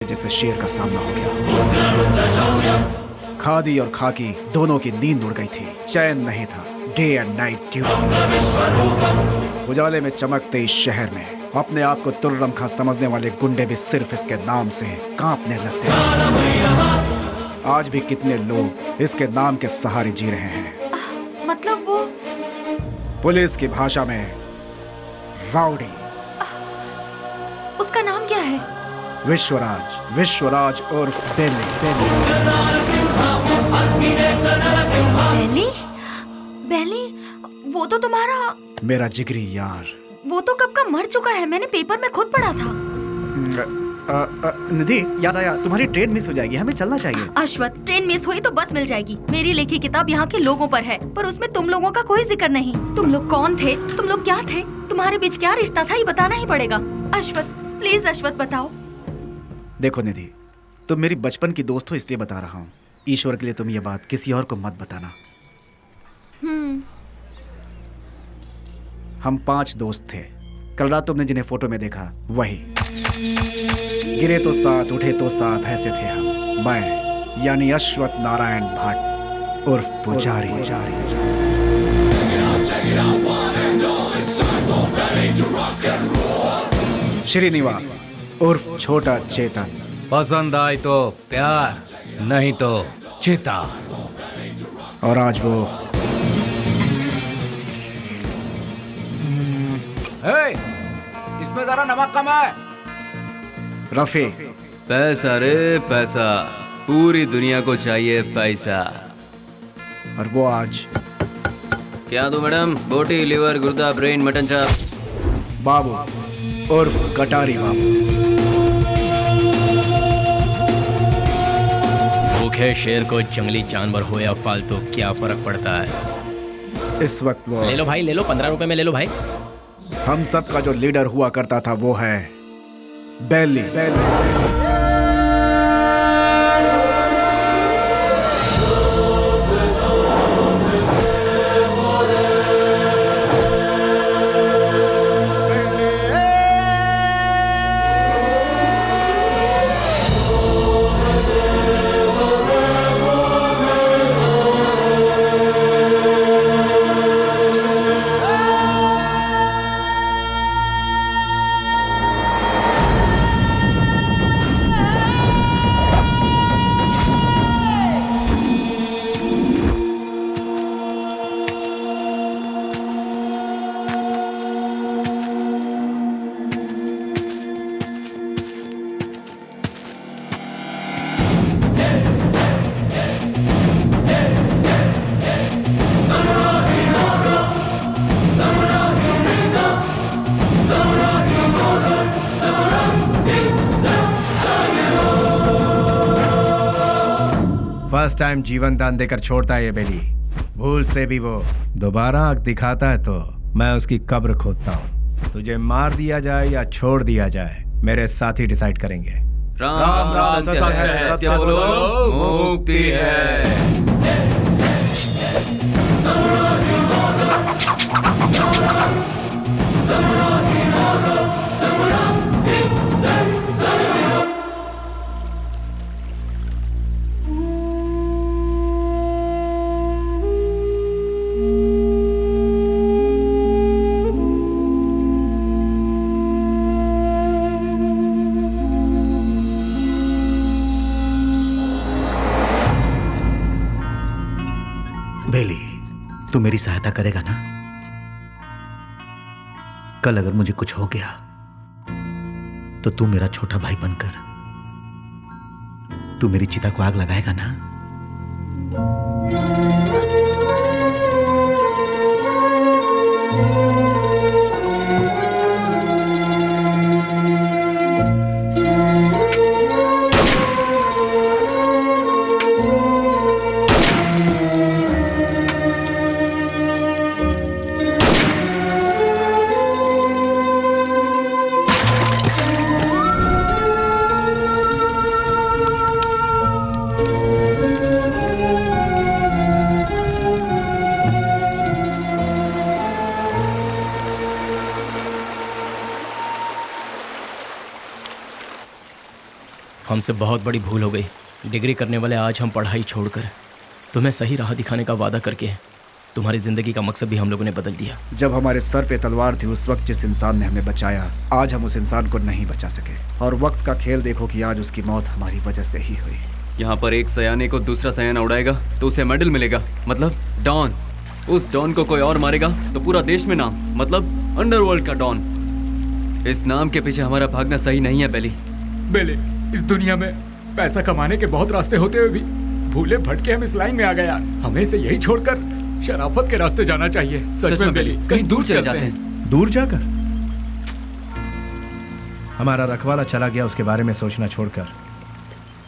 जैसे शेर का सामना हो गया। खादी और खाकी दोनों की नींद उड़ गई थी, चैन नहीं था। Day and night duty. उजाले में चमकते इस शहर में अपने आप को तुर्रम खां समझने वाले गुंडे भी सिर्फ इसके नाम से कांपने लगते हैं। आज भी कितने लोग इसके नाम के सहारे जी रहे हैं। मतलब वो पुलिस की भाषा में राउडी। उसका नाम क्या है? विश्वराज उर्फ बेली। बेली? बेली? वो तो तुम्हारा मेरा जिगरी यार। वो तो कब का मर चुका है, मैंने पेपर में खुद पढ़ा था। निधि, याद आया, तुम्हारी ट्रेन मिस हो जाएगी, हमें चलना चाहिए। अश्वथ, ट्रेन मिस हुई तो बस मिल जाएगी। मेरी लिखी किताब यहाँ के लोगों पर है, पर उसमें तुम लोगों का कोई जिक्र नहीं। तुम लोग कौन थे? तुम लोग क्या थे? तुम्हारे बीच क्या रिश्ता था, ये बताना ही पड़ेगा। अश्वथ, प्लीज अश्वथ बताओ। देखो निधि, तुम मेरी बचपन की दोस्त हो, इसलिए बता रहा हूँ। ईश्वर के लिए तुम ये बात किसी और को मत बताना। हम 5 दोस्त थे। कल रात तुमने जिन्हें फोटो में देखा वही। गिरे तो साथ, उठे तो साथ, ऐसे थे हम। मैं यानी अश्वथ नारायण भट्ट उर्फ पुजारी। श्रीनिवास उर्फ छोटा चेतन। पसंद आए तो प्यार, नहीं तो चिता। और आज वो इसमें जरा नमक कम है। रफी। पैसा रे पैसा, पूरी दुनिया को चाहिए पैसा। और वो आज क्या दो मैडम? बोटी, लिवर, गुर्दा, ब्रेन, मटन चाप। बाबू उर्फ कटारी बाबू। भूखे शेर को जंगली जानवर हो या फालतू, क्या फर्क पड़ता है? इस वक्त वो ले लो भाई, ले लो, 15 रुपए में ले लो भाई। हम सब का जो लीडर हुआ करता था वो है बेली। फर्स्ट टाइम जीवन दान देकर छोड़ता है ये बेली। भूल से भी वो दोबारा आंख दिखाता है तो मैं उसकी कब्र खोदता हूँ। तुझे मार दिया जाए या छोड़ दिया जाए, मेरे साथी डिसाइड करेंगे। राम राम सत्य है, सत्य बोलो मुक्ति है। बेली, तू मेरी सहायता करेगा ना? कल अगर मुझे कुछ हो गया तो तू मेरा छोटा भाई बनकर तू मेरी चिता को आग लगाएगा ना? हमसे बहुत बड़ी भूल हो गई। डिग्री करने वाले आज हम पढ़ाई छोड़कर तुम्हें सही राह दिखाने का वादा करके तुम्हारी ज़िंदगी का मकसद भी हम लोगों ने बदल दिया। जब हमारे सर पे तलवार थी उस वक्त जिस इंसान ने हमें बचाया, आज हम उस इंसान को नहीं बचा सके। और वक्त का खेल देखो कि आज उसकी मौत हमारी वजह से ही हुई। यहाँ पर एक सयाने को दूसरा सयाना उड़ाएगा तो उसे मेडल मिलेगा, मतलब डॉन। उस डॉन को कोई और मारेगा तो पूरा देश में नाम, मतलब अंडरवर्ल्ड का डॉन। इस नाम के पीछे हमारा भागना सही नहीं है बेली। बेले, इस दुनिया में पैसा कमाने के बहुत रास्ते होते हुए भी भूले भटके हम इस लाइन में आ गए यार। हमें इसे यही छोड़कर शराफत के रास्ते जाना चाहिए। सच में बेली, कहीं दूर चले जाते हैं। दूर जाकर हमारा रखवाला चला गया, उसके बारे में सोचना छोड़कर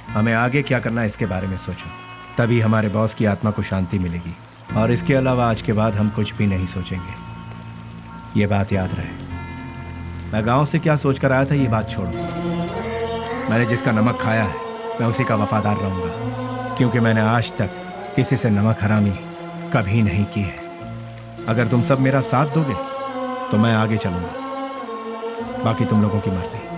हमें आगे क्या करना है इसके बारे में सोचो। तभी हमारे बॉस की आत्मा को शांति मिलेगी। और इसके अलावा आज के बाद हम कुछ भी नहीं सोचेंगे। ये बात याद रहे। मैं गांव से क्या सोचकर आया था ये बात छोड़ो। मैंने जिसका नमक खाया है मैं उसी का वफादार रहूंगा, क्योंकि मैंने आज तक किसी से नमक हरामी कभी नहीं की है। अगर तुम सब मेरा साथ दोगे तो मैं आगे चलूंगा, बाकी तुम लोगों की मर्जी।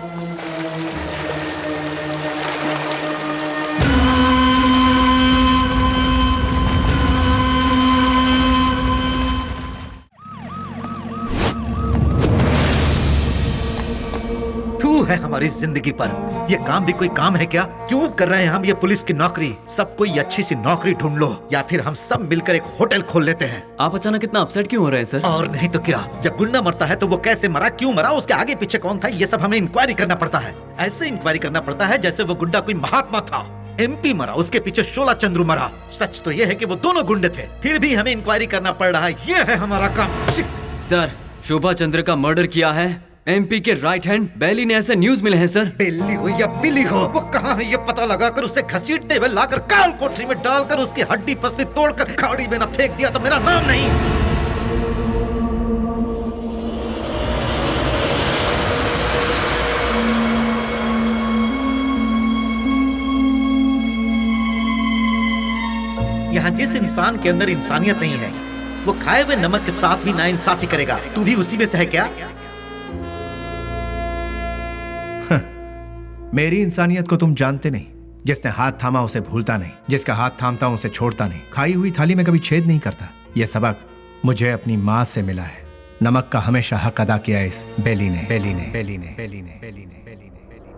है हमारी जिंदगी पर। ये काम भी कोई काम है क्या? क्यों कर रहे हैं हम ये पुलिस की नौकरी? सब कोई अच्छी सी नौकरी ढूंढ लो या फिर हम सब मिलकर एक होटल खोल लेते हैं। आप अचानक इतना अपसेट क्यों हो रहे हैं सर? और नहीं तो क्या, जब गुंडा मरता है तो वो कैसे मरा, क्यों मरा, उसके आगे पीछे कौन था, ये सब हमें इंक्वायरी करना पड़ता है। ऐसे इंक्वायरी करना पड़ता है जैसे वो गुंडा कोई महात्मा था। MP मरा, उसके पीछे शोला चंद्रू मरा। सच तो ये है कि वो दोनों गुंडे थे, फिर भी हमें इंक्वायरी करना पड़ रहा है। ये है हमारा काम। सर, शोभा चंद्र का मर्डर किया है MP के राइट हैंड बेली ने, ऐसे न्यूज मिले हैं सर। बेली हो या बिली हो, वो कहाँ है ये पता लगाकर उसे घसीटते हुए लाकर काल कोठरी में डालकर उसकी हड्डी पसली तोड़कर खाड़ी में न फेंक दिया तो मेरा नाम नहीं। यहाँ जिस इंसान के अंदर इंसानियत नहीं है वो खाए हुए नमक के साथ भी नाइंसाफी करेगा। तू भी उसी में से है क्या? मेरी इंसानियत को तुम जानते नहीं। जिसने हाथ थामा उसे भूलता नहीं, जिसका हाथ थामता हूं उसे छोड़ता नहीं, खाई हुई थाली में कभी छेद नहीं करता। यह सबक मुझे अपनी माँ से मिला है। नमक का हमेशा हक अदा किया इस बेली ने, बेली ने, बेली ने, बेली ने, बेली ने, बेली ने, बेली ने।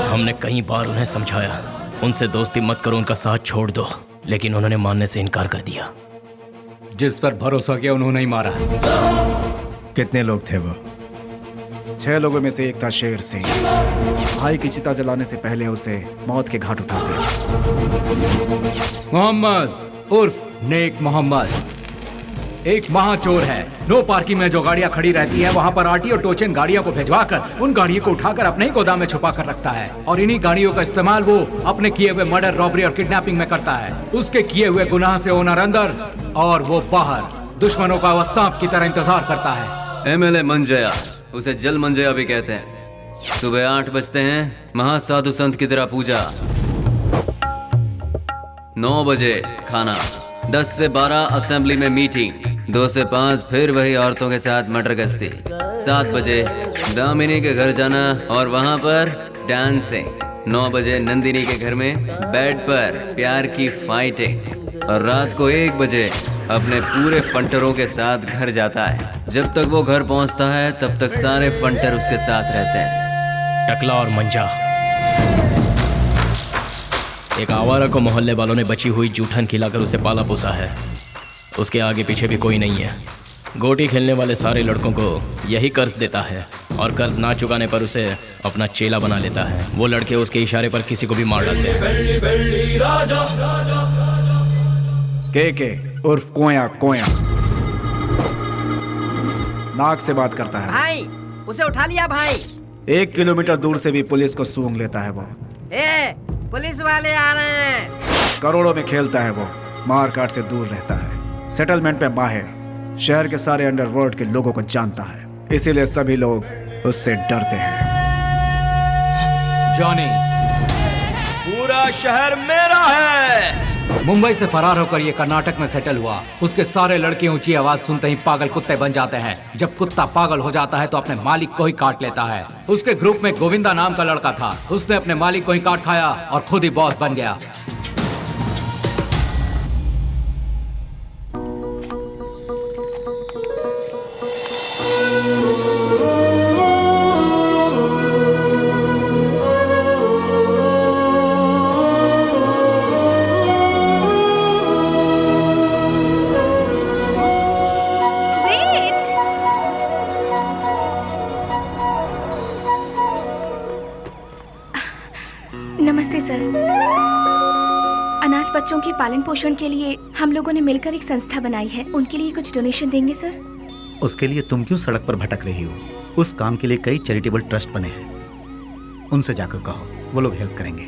हमने कई बार उन्हें समझाया, उनसे दोस्ती मत करो, उनका साथ छोड़ दो, लेकिन उन्होंने मानने से इनकार कर दिया। जिस पर भरोसा किया उन्होंने ही मारा। कितने लोग थे वो? 6 लोगों में से एक था शेर सिंह। भाई की चिता जलाने से पहले उसे मौत के घाट उतारते। मोहम्मद उर्फ नेक मोहम्मद एक महाचोर है। नो पार्किंग में जो गाड़ियां खड़ी रहती है वहां पर RTO टोचन गाड़ियों को भिजवाकर उन गाड़ियों को उठाकर अपने ही गोदाम में छुपा कर रखता है और इन्हीं गाड़ियों का इस्तेमाल वो अपने किए हुए मर्डर, रॉबरी और किडनैपिंग में करता है। उसके किए हुए गुनाह से ओनर अंदर और वो बाहर, दुश्मनों का वह सांप की तरह इंतजार करता है। MLA मंजया, उसे जल मंजया भी कहते हैं। सुबह 8 बजते हैं, महासाधु संत की तरह पूजा। 9 बजे खाना, 10 से 12 असेंबली में मीटिंग, 2 से 5 फिर वही औरतों के साथ मटर गश्ती, 7 बजे दामिनी के घर जाना और वहां पर डांसिंग, 9 बजे नंदिनी के घर में बेड पर प्यार की फाइटिंग और रात को 1 बजे अपने पूरे फंटरों के साथ घर जाता है। जब तक वो घर पहुंचता है तब तक सारे फंटर उसके साथ रहते हैं। टकला और मंजा, एक आवारा को मोहल्ले वालों ने बची हुई जूठन खिलाकर उसे पाला पोसा है। उसके आगे पीछे भी कोई नहीं है। गोटी खेलने वाले सारे लड़कों को यही कर्ज देता है और कर्ज ना चुकाने पर उसे अपना चेला बना लेता है। वो लड़के उसके इशारे पर किसी को भी मार डालते हैं। के उर्फ कोया कोया नाक से बात करता है। भाई उसे उठा लिया भाई। 1 किलोमीटर दूर से भी पुलिस को सूंघ लेता है वो। पुलिस वाले आ रहे हैं। करोड़ों में खेलता है वो, मार काट से दूर रहता है, सेटलमेंट में माहिर, शहर के सारे अंडरवर्ल्ड के लोगों को जानता है, इसीलिए सभी लोग उससे डरते हैं। जॉनी, पूरा शहर मेरा है। मुंबई से फरार होकर ये कर्नाटक में सेटल हुआ। उसके सारे लड़के ऊंची आवाज सुनते ही पागल कुत्ते बन जाते हैं। जब कुत्ता पागल हो जाता है तो अपने मालिक को ही काट लेता है। उसके ग्रुप में गोविंदा नाम का लड़का था। उसने अपने मालिक को ही काट खाया और खुद ही बॉस बन गया। नमस्ते सर। अनाथ बच्चों के पालन पोषण के लिए हम लोगों ने मिलकर एक संस्था बनाई है। उनके लिए कुछ डोनेशन देंगे सर? उसके लिए तुम क्यों सड़क पर भटक रही हो? उस काम के लिए कई चैरिटेबल ट्रस्ट बने हैं, उनसे जाकर कहो, वो लोग हेल्प करेंगे।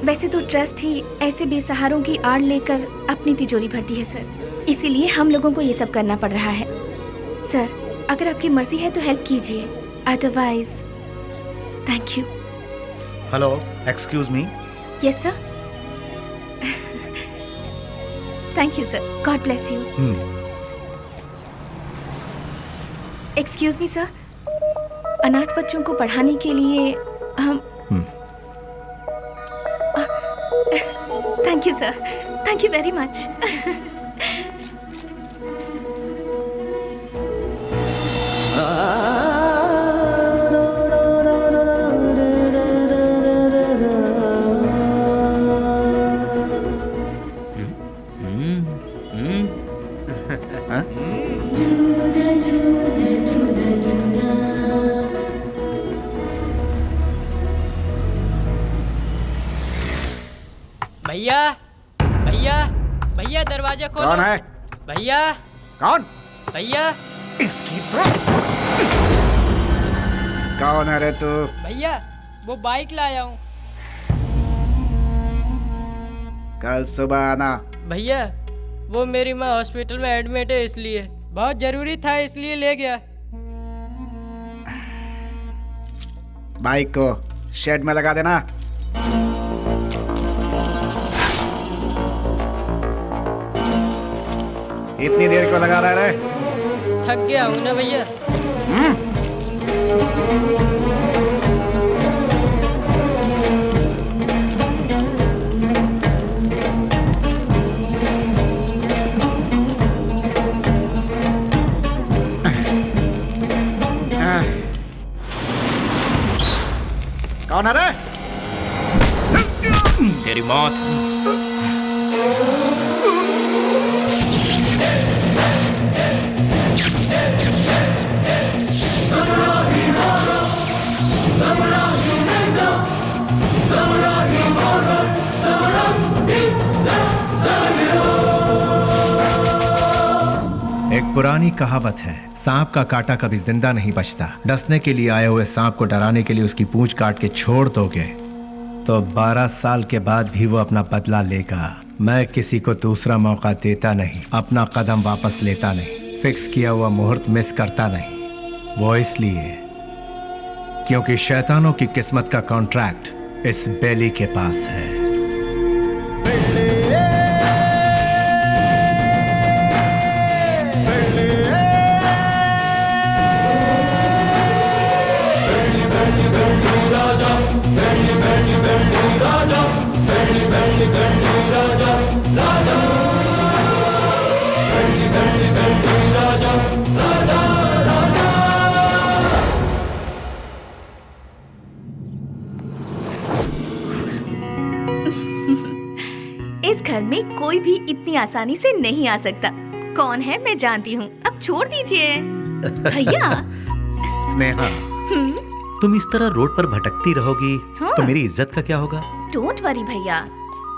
वैसे तो ट्रस्ट ही ऐसे बेसहारों की आड़ लेकर अपनी तिजोरी भरती है सर, इसीलिए हम लोगों को ये सब करना पड़ रहा है। सर अगर आपकी मर्जी है तो हेल्प कीजिए, otherwise thank you. Hello, excuse me. Yes sir. Thank you sir, God bless you. Excuse me sir, अनाथ बच्चों को पढ़ाने के लिए हम thank you sir, thank you very much. भैया भैया भैया दरवाजा खोलो। कौन है? भैया। कौन? भैया। इसकी तो कौन है रे तू? भैया वो बाइक लाया हूँ। कल सुबह आना। भैया वो मेरी माँ हॉस्पिटल में एडमिट है, इसलिए बहुत जरूरी था, इसलिए ले गया। बाइक को शेड में लगा देना। इतनी देर क्यों लगा रहा है? थक गया हूँ ना भैया। कौन है रे? तेरी मौत। एक पुरानी कहावत है, सांप का काटा कभी जिंदा नहीं बचता। डसने के लिए आए हुए सांप को डराने के लिए उसकी पूंछ काट के छोड़ दोगे तो 12 साल के बाद भी वो अपना बदला लेगा। मैं किसी को दूसरा मौका देता नहीं, अपना कदम वापस लेता नहीं, फिक्स किया हुआ मुहूर्त मिस करता नहीं। वो इसलिए क्योंकि शैतानों की किस्मत का कॉन्ट्रैक्ट इस बेली के पास है। इस घर में कोई भी इतनी आसानी से नहीं आ सकता। कौन है मैं जानती हूँ, अब छोड़ दीजिए। भैया। स्नेहा, तुम इस तरह रोड पर भटकती रहोगी हाँ। तो मेरी इज्जत का क्या होगा? डोंट वरी भैया,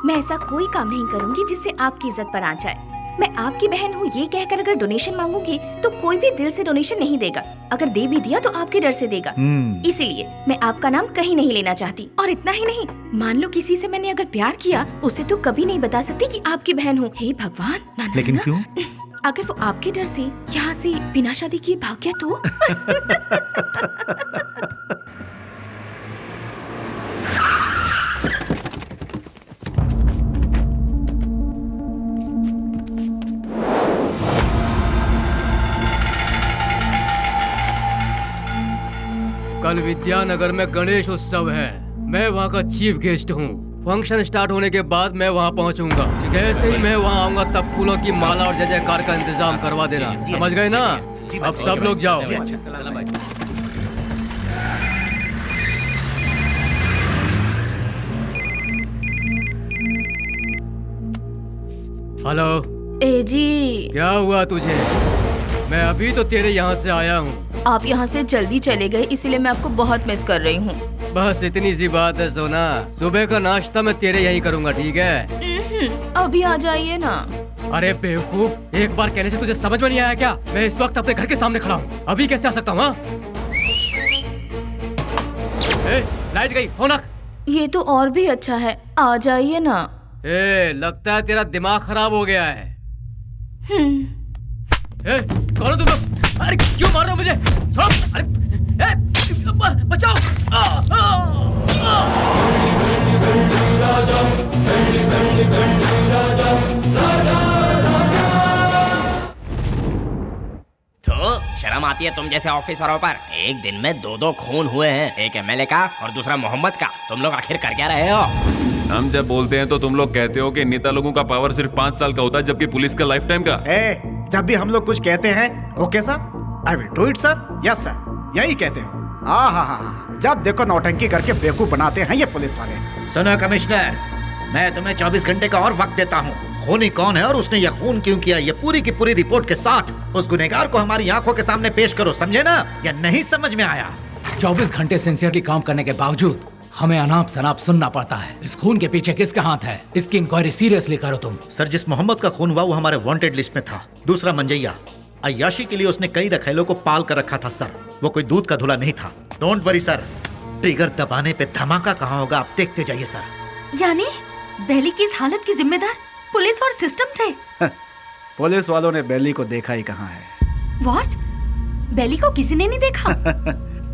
मैं ऐसा कोई काम नहीं करूंगी जिससे आपकी इज्जत पर आ जाए। मैं आपकी बहन हूँ ये कहकर अगर डोनेशन मांगूंगी तो कोई भी दिल से डोनेशन नहीं देगा। अगर दे भी दिया तो आपके डर से देगा। इसीलिए मैं आपका नाम कहीं नहीं लेना चाहती। और इतना ही नहीं, मान लो किसी से मैंने अगर प्यार किया, उसे तो कभी नहीं बता सकती कि आपकी बहन हूँ। हे भगवान, ना, ना, लेकिन ना। क्यों? अगर वो आपके डर से यहाँ से बिना शादी किए भाग गया तो कल विद्यानगर में गणेश उत्सव है। मैं वहाँ का चीफ गेस्ट हूँ। फंक्शन स्टार्ट होने के बाद मैं वहाँ पहुँचूंगा। जैसे ही मैं वहाँ आऊंगा तब फूलों की माला और जय जयकार का इंतजाम करवा देना। समझ गए ना? अब सब लोग जाओ। हेलो। ए जी, क्या हुआ तुझे? मैं अभी तो तेरे यहाँ से आया हूँ। आप यहाँ से जल्दी चले गए, इसीलिए मैं आपको बहुत मिस कर रही हूँ। बस इतनी सी बात है सोना। सुबह का नाश्ता मैं तेरे यहीं करूँगा, ठीक है? अभी आ जाइए ना। अरे बेवकूफ, एक बार कहने से तुझे समझ में नहीं आया क्या? मैं इस वक्त अपने घर के सामने खड़ा हूँ, अभी कैसे आ सकता हूँ? लाइट गई, फोन रख। ये तो और भी अच्छा है, आ जाइए ना। लगता है तेरा दिमाग खराब हो गया है। कौन हो तुम लोग? अरे क्यों मार रहे हो मुझे? छोड़ो! अरे बचाओ! तो शर्म आती है तुम जैसे ऑफिसरों पर? एक दिन में दो खून हुए हैं, एक एमएलए का और दूसरा मोहम्मद का। तुम लोग आखिर कर क्या रहे हो? हम जब बोलते हैं तो तुम लोग कहते हो कि नेता लोगों का पावर सिर्फ 5 साल का होता है, जबकि पुलिस का लाइफ टाइम का। जब भी हम लोग कुछ कहते हैं, okay sir, I will do it sir, yes sir, यही कहते हो। जब देखो नौटंकी करके बेवकूफ बनाते हैं ये पुलिस वाले। सुनो कमिश्नर, मैं तुम्हें 24 घंटे का और वक्त देता हूँ। खूनी कौन है और उसने यह खून क्यों किया, ये पूरी की पूरी रिपोर्ट के साथ उस गुनहगार को हमारी आंखों के सामने पेश करो, समझे ना? या नहीं समझ में आया? 24 घंटे सिंसियरली काम करने के बावजूद हमें अनाप शनाप सुनना पड़ता है। इस खून के पीछे किसका हाथ है? इसकी इंक्वायरी सीरियसली करो तुम। सर, जिस मोहम्मद का खून हुआ वो हमारे वांटेड लिस्ट में था। दूसरा मंजैया, अय्याशी के लिए उसने कई रखेलों को पाल कर रखा था सर। वो कोई दूध का धुला नहीं था। डोंट वरी सर, ट्रिगर दबाने पे धमाका कहाँ होगा आप देखते जाइए सर। यानी बेली की इस हालत की जिम्मेदार पुलिस और सिस्टम थे? पुलिस वालों ने बेली को देखा ही कहाँ है। व्हाट? बेली को किसी ने नहीं देखा?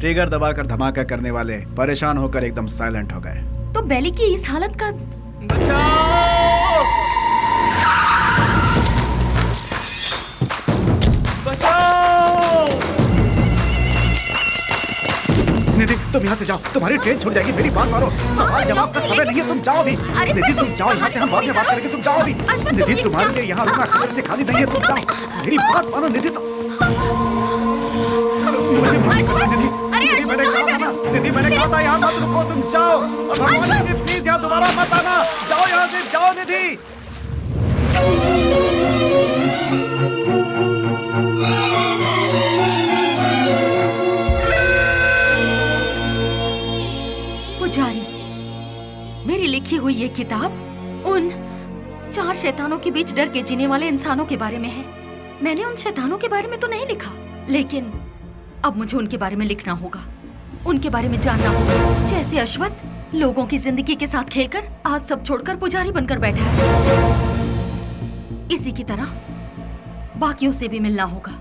ट्रिगर दबाकर धमाका करने वाले परेशान होकर एकदम साइलेंट हो गए। तो बेली की इस हालत का बचाओ! बचाओ! निधि, तुम यहाँ से जाओ, तुम्हारी ट्रेन छूट जाएगी। मेरी बात मानो, सवाल जवाब का समय नहीं है, तुम जाओ भी। निधि तुम जाओ यहाँ से, हम बाद में बात करेंगे, तुम जाओ भी। निधि तुम्हारे लिए यहाँ रुकना खबर से खाली नहीं है, तुम जाओ। मेरी बात मानो निधि, मुझे माफ करो निधि। निधि मैंने कहा था यहाँ मत रुको, तुम जाओ। निधि प्लीज यहाँ दोबारा मत आना, जाओ यहाँ से, जाओ निधि। पुजारी, मेरी लिखी हुई ये किताब उन 4 शैतानों के बीच डर के जीने वाले इंसानों के बारे में है। मैंने उन शैतानों के बारे में तो नहीं लिखा, लेकिन अब मुझे उनके बारे में लिखना होगा, उनके बारे में जानना होगा। जैसे अश्वत्थ लोगों की जिंदगी के साथ खेलकर आज सब छोड़कर पुजारी बनकर बैठा है, इसी की तरह बाकियों से भी मिलना होगा।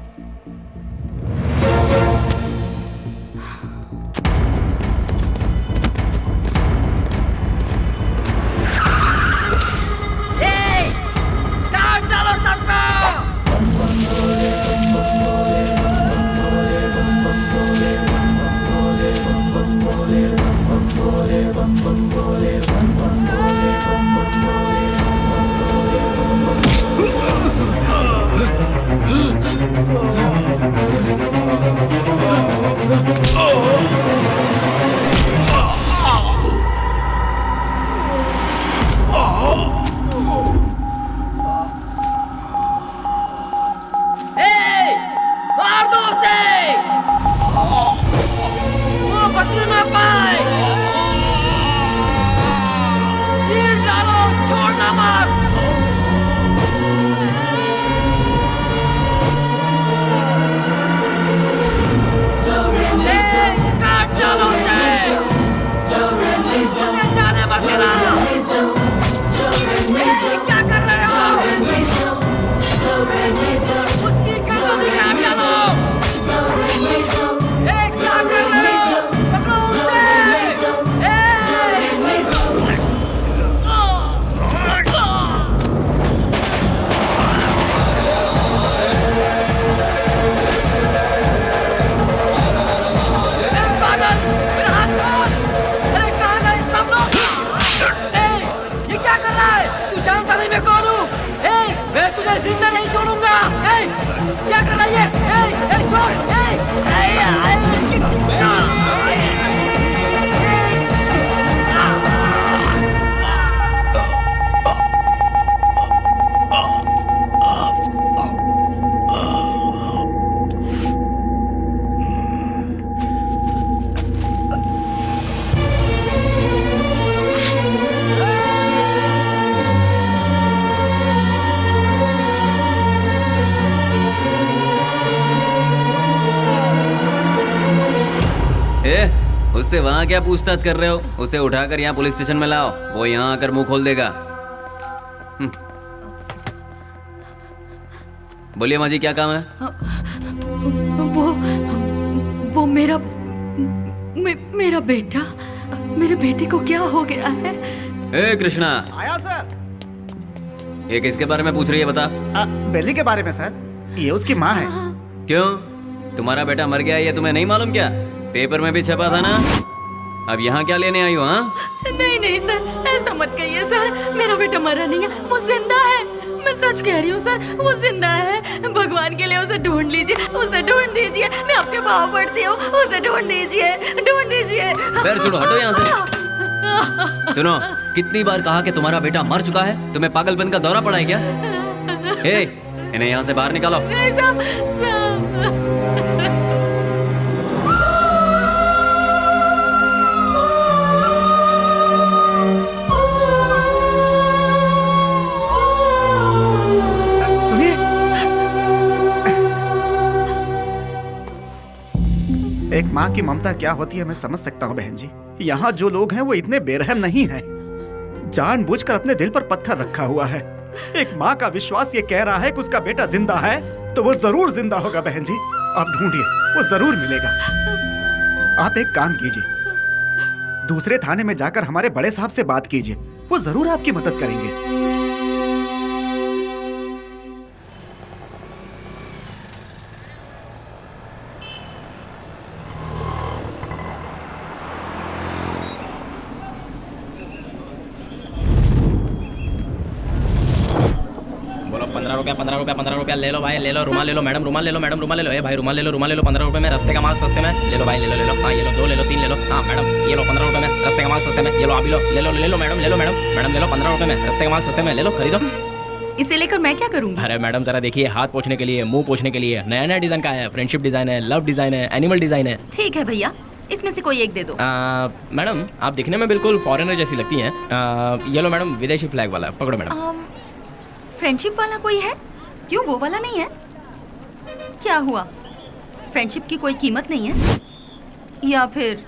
उससे वहाँ क्या पूछताछ कर रहे हो? उसे उठाकर यहाँ पुलिस स्टेशन में लाओ, वो यहाँ आकर मुंह खोल देगा। बोलिए माँ जी, क्या काम है? वो मेरा बेटा, मेरे बेटे को क्या हो गया है? ए कृष्णा, आया सर। ये किसके बारे में पूछ रही है बता? बेली के बारे में सर, ये उसकी माँ है। क्यों, तुम्हारा बेटा मर गया है ये तुम्हें नहीं मालूम क्या? पेपर में भी छपा था ना। अब यहाँ क्या लेने आई हो? हाँ नहीं सर, ऐसा मत कहिए सर, मेरा बेटा मरा नहीं है, वो जिंदा है। मैं सच कह रही हूँ सर, वो जिंदा है। भगवान के लिए उसे ढूंढ लीजिए, उसे ढूंढ दीजिए, मैं आपके पाँव पड़ती हूँ, उसे ढूंढ दीजिए, ढूंढ दीजिए। पैर छोड़ो, हटो यहाँ से। सुनो, कितनी बार कहा कि तुम्हारा बेटा मर चुका है? तुम्हें पागलपन का दौरा पड़ा है क्या? हे, इन्हें यहाँ से बाहर निकालो। एक माँ की ममता क्या होती है मैं समझ सकता हूँ बहन जी। यहाँ जो लोग हैं वो इतने बेरहम नहीं हैं। जानबूझकर अपने दिल पर पत्थर रखा हुआ है। एक माँ का विश्वास ये कह रहा है कि उसका बेटा जिंदा है तो वो जरूर जिंदा होगा बहन जी। आप ढूंढिए, वो जरूर मिलेगा। आप एक काम कीजिए, दूसरे थाने में जाकर हमारे बड़े साहब से बात कीजिए, वो जरूर आपकी मदद करेंगे। पंद्रह रुपया ले लो भाई, ले लो। रुमाल ले लो मैडम, रुमाल ले लो मैडम, रुमाल ले लो। ए भाई रुमाल ले लो 15 रुपए में। रास्ते का माल सस्ते में ले लो भाई, ले लो। हाँ ये लो, 2 ले लो, 3 ले लो। हाँ मैडम ये लो 15 रुपए में, रास्ते का माल सस्ते में। ये लो आप भी लो, ले लो मैडम, मैडम ले लो 15 रुपए में, रास्ते का माल सस्ते में। ले लो, खरीदो। इसे लेकर मैं क्या करूँगी? अरे मैडम जरा देखिए, हाथ पोंछने के लिए, मुंह पोंछने के लिए नया डिजाइन का है। फ्रेंडशिप डिजाइन है, लव डिजाइन है, एनिमल डिजाइन है। ठीक है भैया, इसमें से कोई एक दे दो। मैडम आप दिखने में बिल्कुल फॉरेनर जैसी लगती हैं। ये लो मैडम, विदेशी फ्लैग वाला, पकड़ो मैडम। फ्रेंडशिप वाला कोई है? क्यों, वो वाला नहीं है? क्या हुआ, फ्रेंडशिप की कोई कीमत नहीं है? या फिर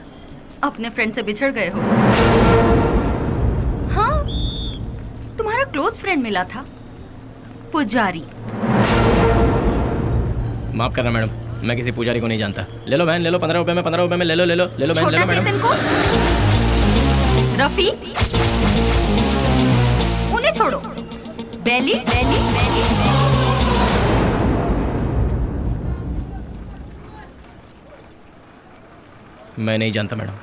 अपने फ्रेंड से बिछड़ गए हो? हाँ, तुम्हारा क्लोज फ्रेंड मिला था, पुजारी। माफ करना मैडम, मैं किसी पुजारी को नहीं जानता। ले लो बहन, ले लो 15 रुपए में, 15 रुपए में ले लो बहन, ले लो मैडम। रफी, उन्हें छोड़ो। बेली, मैं नहीं जानता मैडम।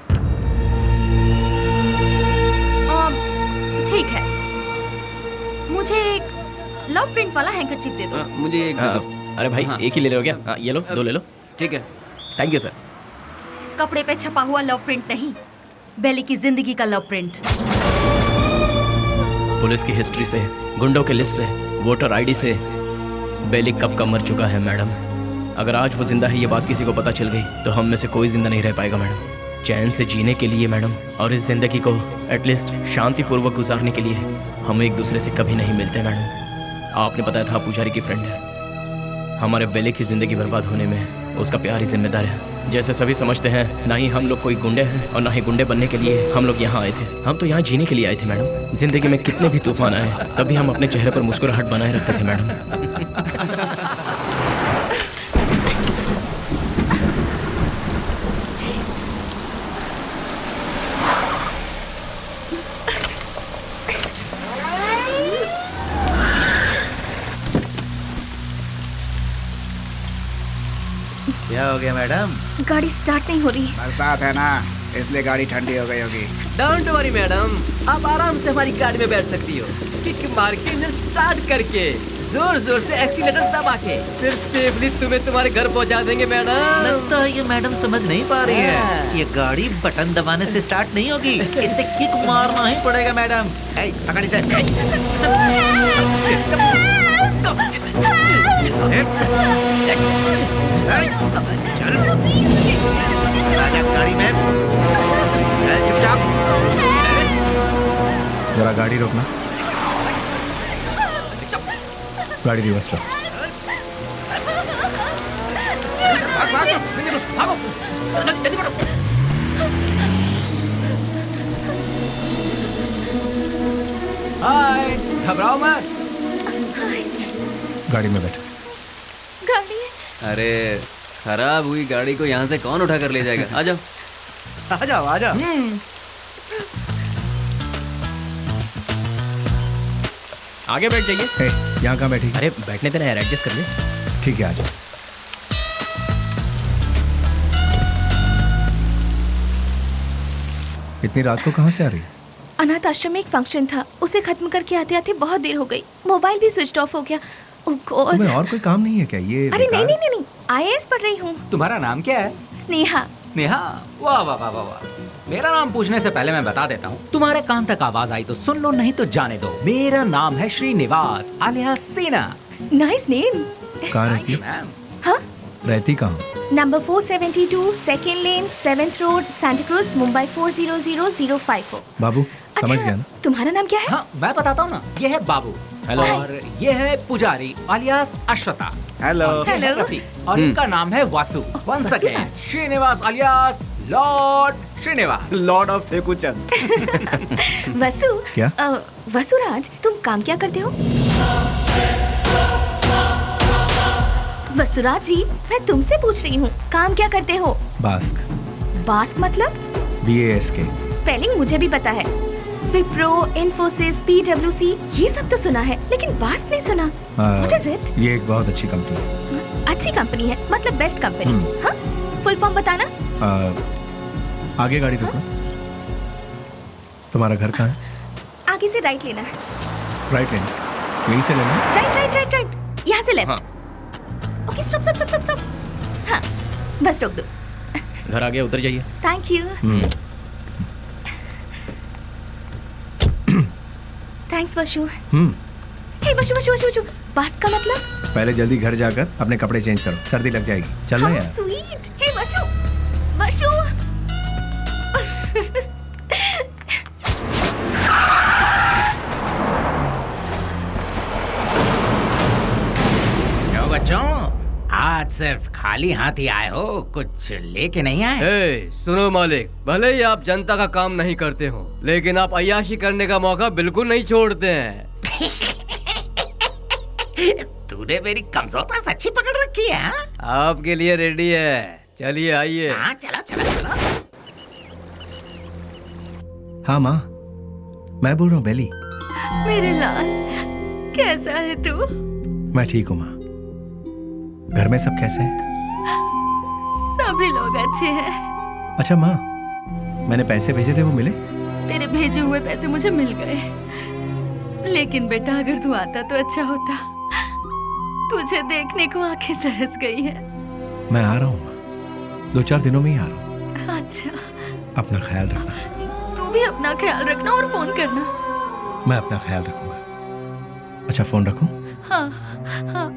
ठीक है, मुझे एक लव प्रिंट वाला हैंकरचीफ दे दो। मुझे एक अरे भाई एक ही ले लो क्या? ये लो, 2 ले लो। ठीक है, थैंक यू सर। कपड़े पे छपा हुआ लव प्रिंट नहीं, बेली की जिंदगी का लव प्रिंट। पुलिस की हिस्ट्री से, गुंडों के लिस्ट से, वोटर आईडी से बेली कब का मर चुका है मैडम। अगर आज वो जिंदा है ये बात किसी को पता चल गई तो हम में से कोई जिंदा नहीं रह पाएगा मैडम। चैन से जीने के लिए मैडम, और इस जिंदगी को एटलीस्ट शांतिपूर्वक गुजारने के लिए हम एक दूसरे से कभी नहीं मिलते मैडम। आपने बताया था पुजारी की फ्रेंड है। हमारे बेली की जिंदगी बर्बाद होने में उसका प्यार ही जिम्मेदार है। जैसे सभी समझते हैं, ना ही हम लोग कोई गुंडे हैं और ना ही गुंडे बनने के लिए हम लोग यहाँ आए थे। हम तो यहाँ जीने के लिए आए थे मैडम। जिंदगी में कितने भी तूफान आए तभी हम अपने चेहरे पर मुस्कुराहट बनाए रखते थे मैडम। क्या हो गया मैडम? गाड़ी स्टार्ट नहीं हो रही। बरसात है ना, इसलिए गाड़ी ठंडी हो गई होगी। डोंट वरी मैडम, आप आराम से हमारी गाड़ी में बैठ सकती हो। किक मार के इंजन स्टार्ट करके जोर जोर से एक्सीलेटर दबा के फिर सेफली तुम्हें तुम्हारे घर पहुंचा देंगे मैडम। लगता है ये मैडम समझ नहीं पा रही है। ये गाड़ी बटन दबाने से स्टार्ट नहीं होगी, इसे किक मारना ही पड़ेगा मैडम। पकड़ी से चल गाड़ी में चुपचाप। जरा गाड़ी रोकना, गाड़ी रिवर्स करो। भागो, जल्दी बढ़ो। घबराओ मत। गाड़ी में बैठो। गाड़ी अरे खराब हुई गाड़ी को यहाँ से कौन उठा कर ले जाएगा? आ जाओ आ जाओ आ जाओ। आगे बैठ जाइए। हे, यहाँ कहाँ बैठी? अरे बैठने देना यार, एडजस्ट कर ले। ठीक है, आ जाओ। इतनी रात को कहाँ से आ रही है? अनाथ आश्रम में एक फंक्शन था, उसे खत्म करके आते आते बहुत देर हो गई। मोबाइल भी स्विच ऑफ हो गया। ओह गॉड। तुम्हें और कोई काम नहीं है क्या? ये अरे नहीं नहीं नहीं, आईएएस पढ़ रही हूँ। तुम्हारा नाम क्या है? स्नेहा। स्नेहा, वाह वाह वाह वाह वाह। मेरा नाम पूछने से पहले मैं बता देता हूँ, तुम्हारे कान तक आवाज आई तो सुन लो, नहीं तो जाने दो। मेरा नाम है श्रीनिवास आलियास सीना। Nice name. कहाँ रहती है? मैम हाँ, रहती कहाँ? नंबर 472 सेकेंड लेन 7th road Santa cruise Mumbai 400054। बाबू समझ गया ना? तुम्हारा नाम क्या है? हाँ मैं बताता हूँ ना, ये है बाबू। हेलो। और ये है पुजारी आलियास अश्वता। हेलो। और ये है हेलो। रफी, और इनका नाम है Vasu. Once again Srinivas alias lord Srinivas. Lord of Fekuchand. Vasu. क्या? वसुराज, तुम काम क्या करते हो? वसुराज जी, मैं तुमसे पूछ रही हूँ, काम क्या करते हो? बास्क। बास्क मतलब? BASK। स्पेलिंग मुझे भी पता है। विप्रो, इन्फोसिस, PwC, ये सब तो सुना है, लेकिन बास्क नहीं सुना। What is it? ये एक बहुत अच्छी कंपनी है। अच्छी कंपनी है, मतलब बेस्ट कंपनी। हाँ, फुल फॉर्म बताना। आगे गाड़ी रोकना। तुम्हारा घर कहाँ है? आगे से राइट लेना है। राइट लेना। यहीं से लेना है? राइट राइट राइट राइट, यहाँ से left. Okay, stop stop stop stop. हाँ, बस रोक दो। घर आ गया, उतर जाइए। Thank you. Thanks Vashu. Hey Vashu Vashu Vashu Vashu, बास्क का मतलब? पहले जल्दी घर जाकर अपने कपड़े चेंज करो, सर्दी लग जाएगी। चलना यार। स्वीट। हे वशु वशु। क्यों बच्चों, आज सिर्फ खाली हाथ ही आए हो, कुछ लेके नहीं आए? ए, सुनो मालिक, भले ही आप जनता का काम नहीं करते हो, लेकिन आप अय्याशी करने का मौका बिल्कुल नहीं छोड़ते हैं। तूने मेरी कमजोर सच्ची पकड़ रखी है। आपके लिए रेडी है, चलिए आइए। हाँ चलो चलो चलो। हाँ माँ, मैं बोल रहा हूँ बेली। मेरे लाल, कैसा है तू? मैं ठीक हूँ माँ। घर में सब कैसे हैं? सभी लोग अच्छे हैं। अच्छा माँ, मैंने पैसे भेजे थे, वो मिले? तेरे भेजे हुए पैसे मुझे मिल गए, लेकिन बेटा अगर तू आता तो अच्छा होता। तुझे देखने को आंखें तरस गई है। मैं आ रहा हूँ माँ, 2-4 दिनों में ही आ रहा हूँ। अच्छा, अपना ख्याल रखना। तू भी अपना ख्याल रखना और फोन करना। मैं अपना ख्याल रखूंगा। अच्छा फोन रखूं? हाँ हाँ।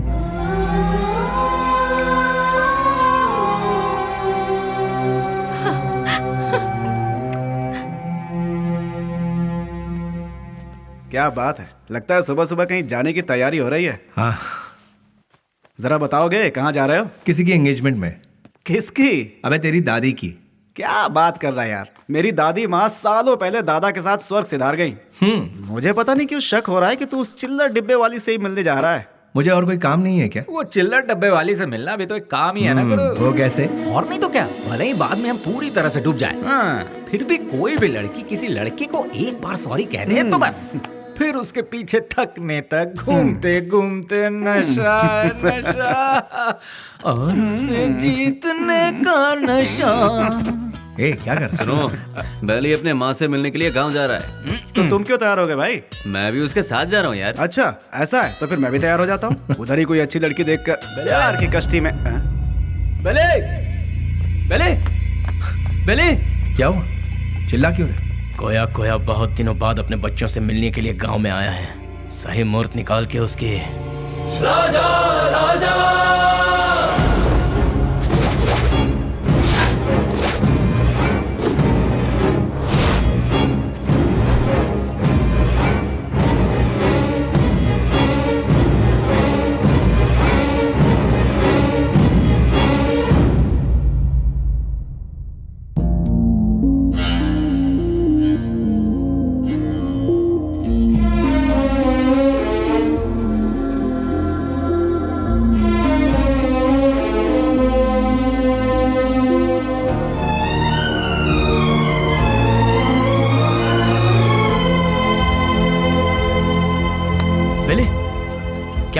क्या बात है, लगता है सुबह सुबह कहीं जाने की तैयारी हो रही है। हाँ। जरा बताओगे कहाँ जा रहे हो? किसी की एंगेजमेंट में। किसकी? अबे तेरी दादी की। क्या बात कर रहा है यार, मेरी दादी माँ सालों पहले दादा के साथ स्वर्ग सिधार गई। मुझे पता नहीं क्यों शक हो रहा है कि तू उस चिल्लर डिब्बे वाली से ही मिलने जा रहा है। मुझे और कोई काम नहीं है क्या? वो चिल्लर डब्बे वाली से मिलना भी तो एक काम ही है ना गुरु। वो कैसे? और नहीं तो क्या, भले ही बाद में हम पूरी तरह से डूब जाए, फिर भी कोई भी लड़की किसी लड़के को एक बार सॉरी कह दे तो बस फिर उसके पीछे थकने तक घूमते घूमते नशा नशा और उसे जीतने का नशा। ए, क्या कर रहा है? सुनो, बेली अपने माँ से मिलने के लिए गांव जा रहा है। तो तुम क्यों तैयार हो गए भाई? मैं भी उसके साथ जा रहा हूँ यार। अच्छा ऐसा है, तो फिर मैं भी तैयार हो जाता हूँ। उधर ही कोई अच्छी लड़की देखकर प्यार की कश्ती में। बेले, बेले, बेले, क्या हुआ? चिल्ला क्यों रहे? कोया कोया बहुत दिनों बाद अपने बच्चों से मिलने के लिए गांव में आया है। सही मुहूर्त निकाल के उसके राजा राजा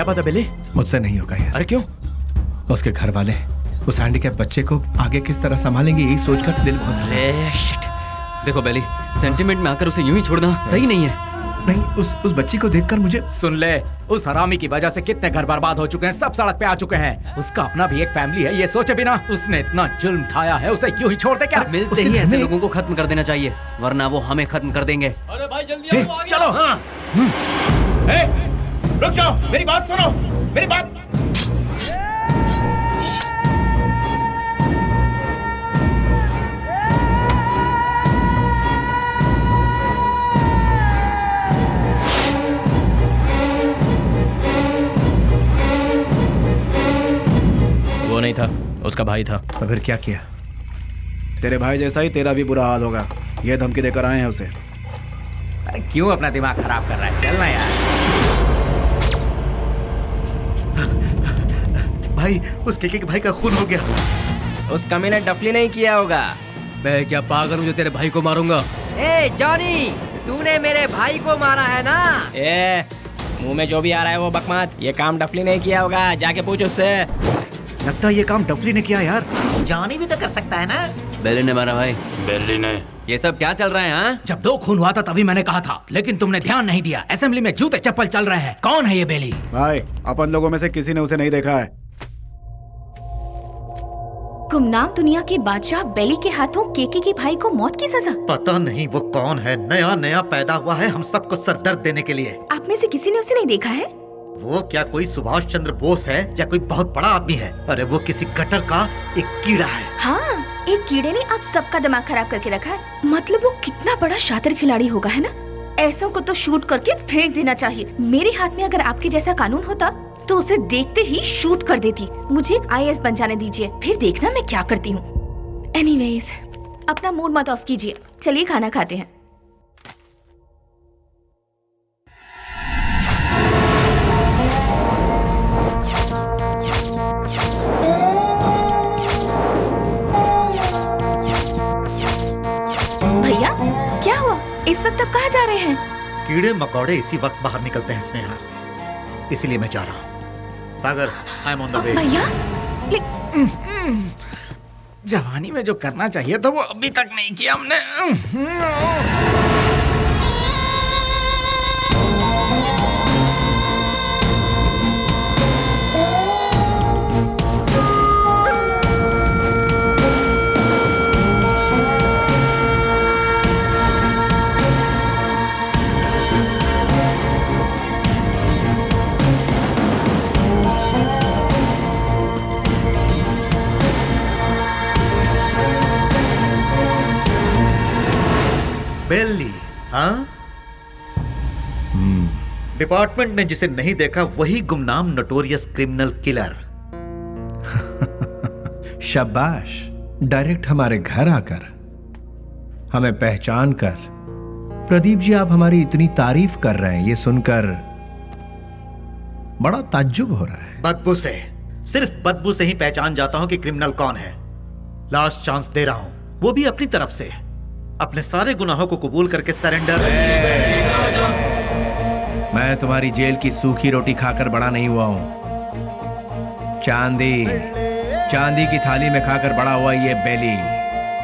क्या पता बेली? मुझसे नहीं होगा यार। अरे क्यों? उसके घर वाले उस हैंडीकैप बच्चे को आगे किस तरह संभालेंगे, यही सोचकर दिल बहुत। अरे शिट। देखो बेली, सेंटिमेंट में आकर उसे यूं ही छोड़ना सही नहीं है। नहीं, उस बच्ची को देखकर मुझे। सुन ले, उस हरामी की वजह से कितने घर बर्बाद हो चुके हैं, सब सड़क पे आ चुके हैं। उसका अपना भी एक फैमिली है, ये सोचे बिना उसने इतना जुल्म ढाया है, उसे यूं ही छोड़ दे क्या? मिलते ही ऐसे लोगों को खत्म कर देना चाहिए, वरना वो हमें खत्म कर देंगे। अरे भाई जल्दी आओ, चलो। रुक जाओ, मेरी बात सुनो, मेरी बात। वो नहीं था, उसका भाई था। तो फिर क्या किया? तेरे भाई जैसा ही तेरा भी बुरा हाल होगा, ये धमकी देकर आए हैं उसे। अरे क्यों अपना दिमाग खराब कर रहा है? चलना यार। भाई, उस केके के भाई का खून हो गया। उस कमीने डफली नहीं किया होगा। मैं क्या पागल हूँ जो तेरे भाई को मारूंगा? ए जॉनी, तूने मेरे भाई को मारा है ना? ए, मुंह में जो भी आ रहा है वो बकवास। ये काम डफली नहीं किया होगा, जाके पूछ उससे। लगता है ये काम डफली ने किया यार। जॉनी भी तो कर सकता है ना। बेली ने मारा भाई। बेली ने। ये सब क्या चल रहा है? हाँ, जब 2 खून हुआ था तभी मैंने कहा था, लेकिन तुमने ध्यान नहीं दिया। असेंबली में जूते चप्पल चल रहे हैं। कौन है ये बेली? भाई, अपन लोगों में से किसी ने उसे नहीं देखा है। गुमनाम दुनिया के बादशाह बेली के हाथों केके के भाई को मौत की सजा। पता नहीं वो कौन है, नया नया पैदा हुआ है हम सबको सरदर्द देने के लिए। आप में से किसी ने उसे नहीं देखा है? वो क्या कोई सुभाष चंद्र बोस है या कोई बहुत बड़ा आदमी है? अरे वो किसी गटर का एक कीड़ा है। हाँ, एक कीड़े ने आप सबका दिमाग खराब करके रखा है। मतलब वो कितना बड़ा शातिर खिलाड़ी होगा, है ना? ऐसों को तो शूट करके फेंक देना चाहिए। मेरे हाथ में अगर आपके जैसा कानून होता तो उसे देखते ही शूट कर देती। मुझे एक IAS बन जाने दीजिए, फिर देखना मैं क्या करती हूँ। एनीवेज, अपना मूड मत ऑफ कीजिए, चलिए खाना खाते हैं। भैया, क्या हुआ? इस वक्त आप कहाँ जा रहे हैं? कीड़े मकोड़े इसी वक्त बाहर निकलते हैं स्नेहा, इसीलिए मैं जा रहा हूँ। Sagar, I am on the way. भैया, जवानी में जो करना चाहिए था वो अभी तक नहीं किया हमने। बेली, हाँ? डिपार्टमेंट ने जिसे नहीं देखा वही गुमनाम नोटोरियस क्रिमिनल किलर। शाबाश, डायरेक्ट हमारे घर आकर हमें पहचान कर। प्रदीप जी, आप हमारी इतनी तारीफ कर रहे हैं, ये सुनकर बड़ा ताज्जुब हो रहा है। बदबू से, सिर्फ बदबू से ही पहचान जाता हूं कि क्रिमिनल कौन है। लास्ट चांस दे रहा हूं, वो भी अपनी तरफ से। अपने सारे गुनाहों को कबूल करके सरेंडर। मैं तुम्हारी जेल की सूखी रोटी खाकर बड़ा नहीं हुआ हूं। चांदी की थाली में खाकर बड़ा हुआ ये बेली।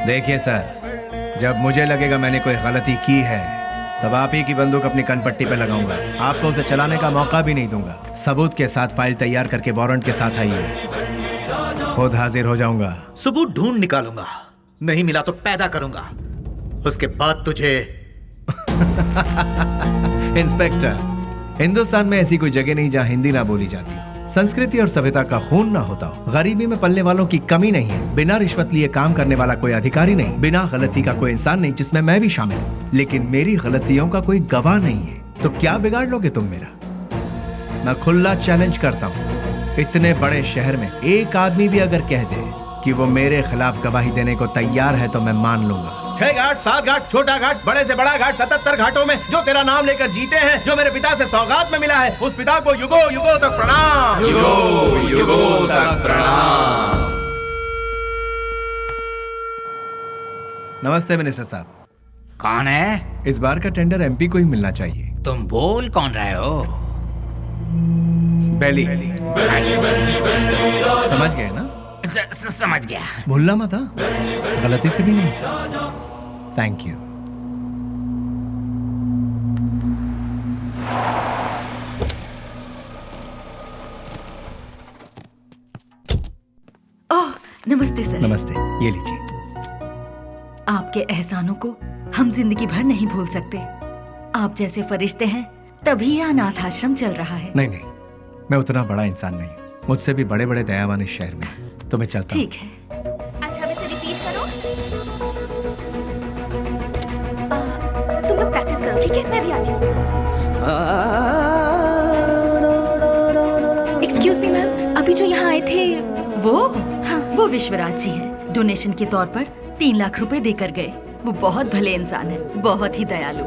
देखिए सर, जब मुझे लगेगा मैंने कोई गलती की है तब आप ही की बंदूक अपनी कनपट्टी पे लगाऊंगा। आपको उसे चलाने का मौका भी नहीं दूंगा। सबूत के साथ फाइल तैयार करके वारंट के साथ आइए, खुद हाजिर हो जाऊंगा। सबूत ढूंढ निकालूंगा, नहीं मिला तो पैदा करूंगा, उसके बाद तुझे। इंस्पेक्टर, हिंदुस्तान में ऐसी कोई जगह नहीं जहां हिंदी ना बोली जाती हो, संस्कृति और सभ्यता का खून ना होता हो, गरीबी में पलने वालों की कमी नहीं है, बिना रिश्वत लिए काम करने वाला कोई अधिकारी नहीं, बिना गलती का कोई इंसान नहीं, जिसमें मैं भी शामिल हूँ। लेकिन मेरी गलतियों का कोई गवाह नहीं है, तो क्या बिगाड़ लोगे तुम मेरा? मैं खुला चैलेंज करता हूँ, इतने बड़े शहर में एक आदमी भी अगर कह दे कि वो मेरे खिलाफ गवाही देने को तैयार है तो मैं मान लूंगा। 6 घाट, 7 घाट, छोटा घाट, बड़े से बड़ा घाट, 77 घाटों में जो तेरा नाम लेकर जीते हैं, जो मेरे पिता से सौगात में मिला है, उस पिता को युगों युगों तक प्रणाम। युगों युगों तक प्रणाम। नमस्ते मिनिस्टर साहब। कौन है? इस बार का टेंडर MP को ही मिलना चाहिए। तुम बोल कौन रहे हो? बेली। समझ गए ना? समझ गया। भूलना मत, हाँ? गलती से भी नहीं। Thank you. ओह, नमस्ते सर। नमस्ते, ये लीजिए। आपके एहसानों को हम जिंदगी भर नहीं भूल सकते। आप जैसे फरिश्ते हैं तभी यह अनाथ आश्रम चल रहा है। नहीं, मैं उतना बड़ा इंसान नहीं। मुझसे भी बड़े बड़े दयावान इस शहर में। तो मैं चलता हूं। ठीक है। अच्छा, अब इसे रिपीट करो। तुम लोग प्रैक्टिस करो, ठीक है? मैं भी आती हूँ। एक्सक्यूज मी मैम, अभी जो यहाँ आए थे वो? हाँ, वो विश्वराज जी हैं। डोनेशन के तौर पर 3 लाख रुपए देकर गए। वो बहुत भले इंसान है, बहुत ही दयालु।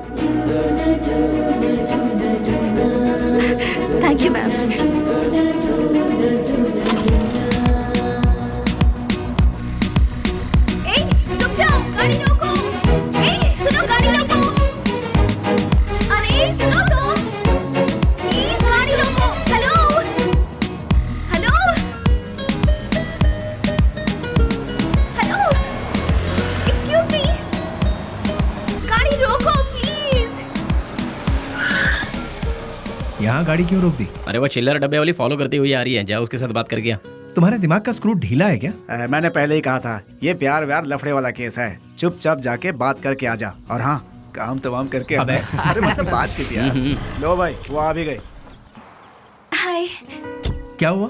Thank you ma'am. रुक जाओ, गाड़ी रोको। सुनो, गाड़ी रोको। अरे सुनो तो, प्लीज गाड़ी रोको। Hello hello hello, excuse me, गाड़ी रोको प्लीज। यहाँ गाड़ी क्यों रोक दी? अरे वो चिल्लर डब्बे वाली फॉलो करती हुई आ रही है, जाओ उसके साथ बात करके आ। तुम्हारे दिमाग का स्क्रू ढीला है क्या? मैंने पहले ही कहा था, ये प्यार व्यार लफड़े वाला केस है। चुपचाप जाके बात करके आ जा। और हाँ, काम तमाम करके अबे। अरे मतलब बातचीत यार। लो भाई, वो आ भी गई। हाय। क्या हुआ?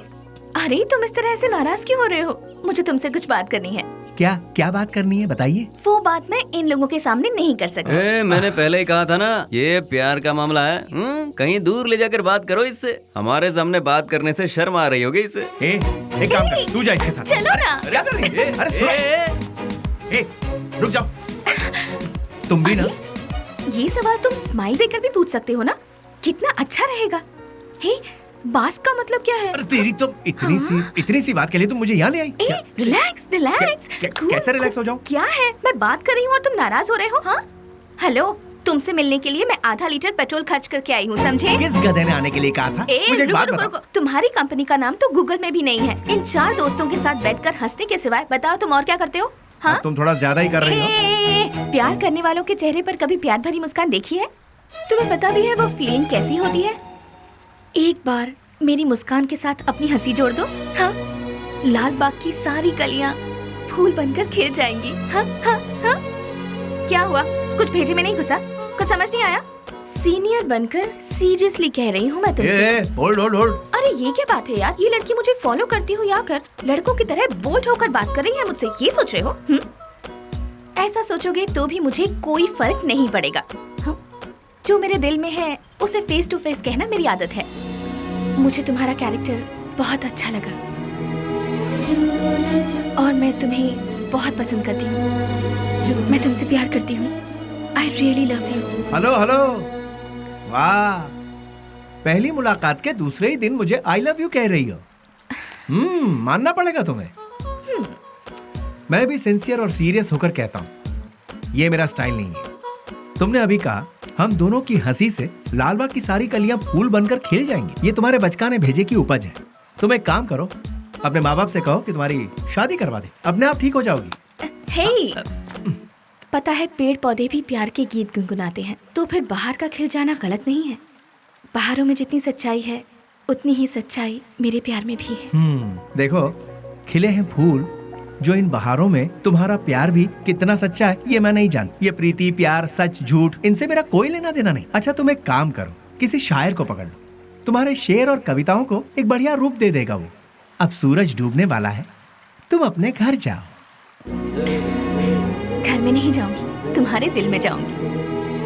अरे तुम इस तरह से नाराज क्यों हो रहे हो? मुझे तुमसे कुछ बात करनी है। क्या बात करनी है, बताइए। वो बात मैं इन लोगों के सामने नहीं कर सकती। मैंने पहले ही कहा था ना, ये प्यार का मामला है। कहीं दूर ले जाकर बात करो इससे। हमारे सामने बात करने से शर्म आ रही होगी इससे। एक काम कर, तू जा इसके साथ। चलो ना। क्या कर रही है? अरे रुक जाओ। तुम भी ना। ये सवाल तुम स्माइल देकर भी पूछ सकते हो ना? कितना अच्छा रहेगा। हे, बास का मतलब क्या है? अरे तेरी तो इतनी सी बात के लिए तुम मुझे यहाँ ले आई। रिलैक्स। कैसे रिलैक्स हो जाऊं? क्या है, मैं बात कर रही हूँ और तुम नाराज हो रहे हो? हाँ, हेलो, तुमसे मिलने के लिए मैं आधा लीटर पेट्रोल खर्च करके आई हूँ, समझे? किस गधे ने आने के लिए कहा था? मुझे एक बात बताओ। तुम्हारी कंपनी का नाम तो गूगल में भी नहीं है। इन 4 दोस्तों के साथ बैठकर हंसने के सिवाय बताओ तुम और क्या करते हो? हाँ? तुम थोड़ा ज्यादा ही कर रही हो। प्यार करने वालों के चेहरे पर कभी प्यार भरी मुस्कान देखी है? तुम्हें पता भी है वो फीलिंग कैसी होती है? एक बार मेरी मुस्कान के साथ अपनी हंसी जोड़ दो। हाँ, लाल बाग की सारी कलियां फूल बनकर खिल जाएंगी। हाँ हाँ हाँ। क्या हुआ? कुछ भेजे में नहीं घुसा? कुछ समझ नहीं आया? सीनियर बनकर सीरियसली कह रही हूँ मैं तुमसे। होल्ड। अरे ये क्या बात है यार? ये लड़की मुझे फॉलो करती हुई आकर लड़कों की तरह बोल्ड होकर बात कर रही है मुझसे। ये सोच रहे हो? ऐसा सोचोगे तो भी मुझे कोई फर्क नहीं पड़ेगा। जो मेरे दिल में है उसे फेस टू फेस कहना मेरी आदत है। मुझे तुम्हारा कैरेक्टर बहुत अच्छा लगा और मैं तुम्हें बहुत पसंद करती हूँ। मैं तुमसे प्यार करती हूँ। I really love you. Hello वाह, पहली मुलाकात के दूसरे ही दिन मुझे आई लव यू कह रही हो। मानना पड़ेगा तुम्हें। मैं भी सिंसियर और सीरियस होकर कहता हूँ, ये मेरा स्टाइल नहीं है। तुमने अभी कहा हम दोनों की हंसी से लालबाग की सारी कलियां फूल बनकर खिल जाएंगी। ये तुम्हारे बचकाने भेजे की उपज है। तुम एक काम करो, अपने माँ बाप से कहो कि तुम्हारी शादी करवा दे, अपने आप ठीक हो जाओगी। हे, पता है पेड़ पौधे भी प्यार के गीत गुनगुनाते हैं, तो फिर बाहर का खिल जाना गलत नहीं है। बाहरों में जितनी सच्चाई है उतनी ही सच्चाई मेरे प्यार में भी है। देखो, खिले हैं फूल, जो इन बहारों में तुम्हारा प्यार भी कितना सच्चा है ये मैं नहीं जान। ये प्रीति, प्यार, सच, झूठ, इनसे मेरा कोई लेना देना नहीं। अच्छा तुम एक काम करो, किसी शायर को पकड़ लो, तुम्हारे शेर और कविताओं को एक बढ़िया रूप दे देगा वो। अब सूरज डूबने वाला है, तुम अपने घर जाओ। घर में नहीं जाऊंगी, तुम्हारे दिल में जाऊंगी।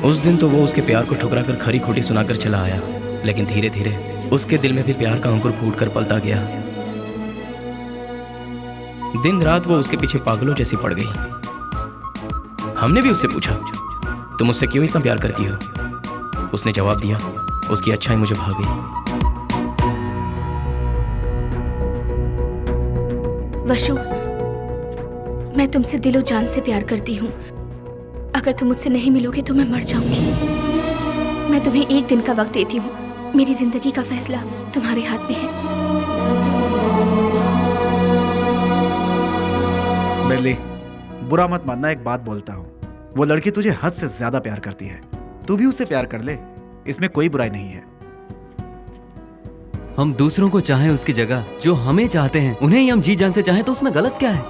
उस दिन तो वो उसके प्यार को ठुकरा कर खरी खोटी सुनाकर चला आया, लेकिन धीरे धीरे उसके दिल में भी प्यार का अंकुर फूट कर पलता गया। दिन रात वो उसके पीछे पागलों जैसी पड़ गई। हमने भी उससे पूछा, तुम मुझसे क्यों इतना प्यार करती हो? उसने जवाब दिया, उसकी अच्छाई मुझे भा गई। वशु, मैं तुमसे दिलो जान से प्यार करती हूँ। अगर तुम मुझसे नहीं मिलोगे तो मैं मर जाऊंगी। मैं तुम्हें एक दिन का वक्त देती हूँ। मेरी जिंदगी का फैसला तुम्हारे हाथ में है। बेली, बुरा मत मानना, एक बात बोलता हूँ, वो लड़की तुझे हद से ज्यादा प्यार करती है, तू भी उससे प्यार कर ले, इसमें कोई बुराई नहीं है। हम दूसरों को चाहें उसकी जगह जो हमें चाहते हैं उन्हें ही हम जी जान से चाहें तो उसमें गलत क्या है?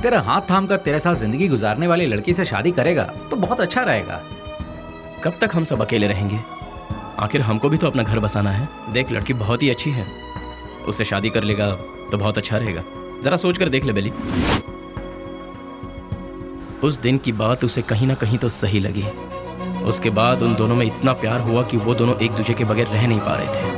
तेरा हाथ थाम कर तेरे साथ जिंदगी गुजारने वाली लड़की से शादी करेगा तो बहुत अच्छा रहेगा। कब तक हम सब अकेले रहेंगे? आखिर हमको भी तो अपना घर बसाना है। देख, लड़की बहुत ही अच्छी है, उससे शादी कर लेगा तो बहुत अच्छा रहेगा। जरा सोच कर देख ले बेली। उस दिन की बात उसे कहीं ना कहीं तो सही लगी। उसके बाद उन दोनों में इतना प्यार हुआ कि वो दोनों एक दूसरे के बगैर रह नहीं पा रहे थे।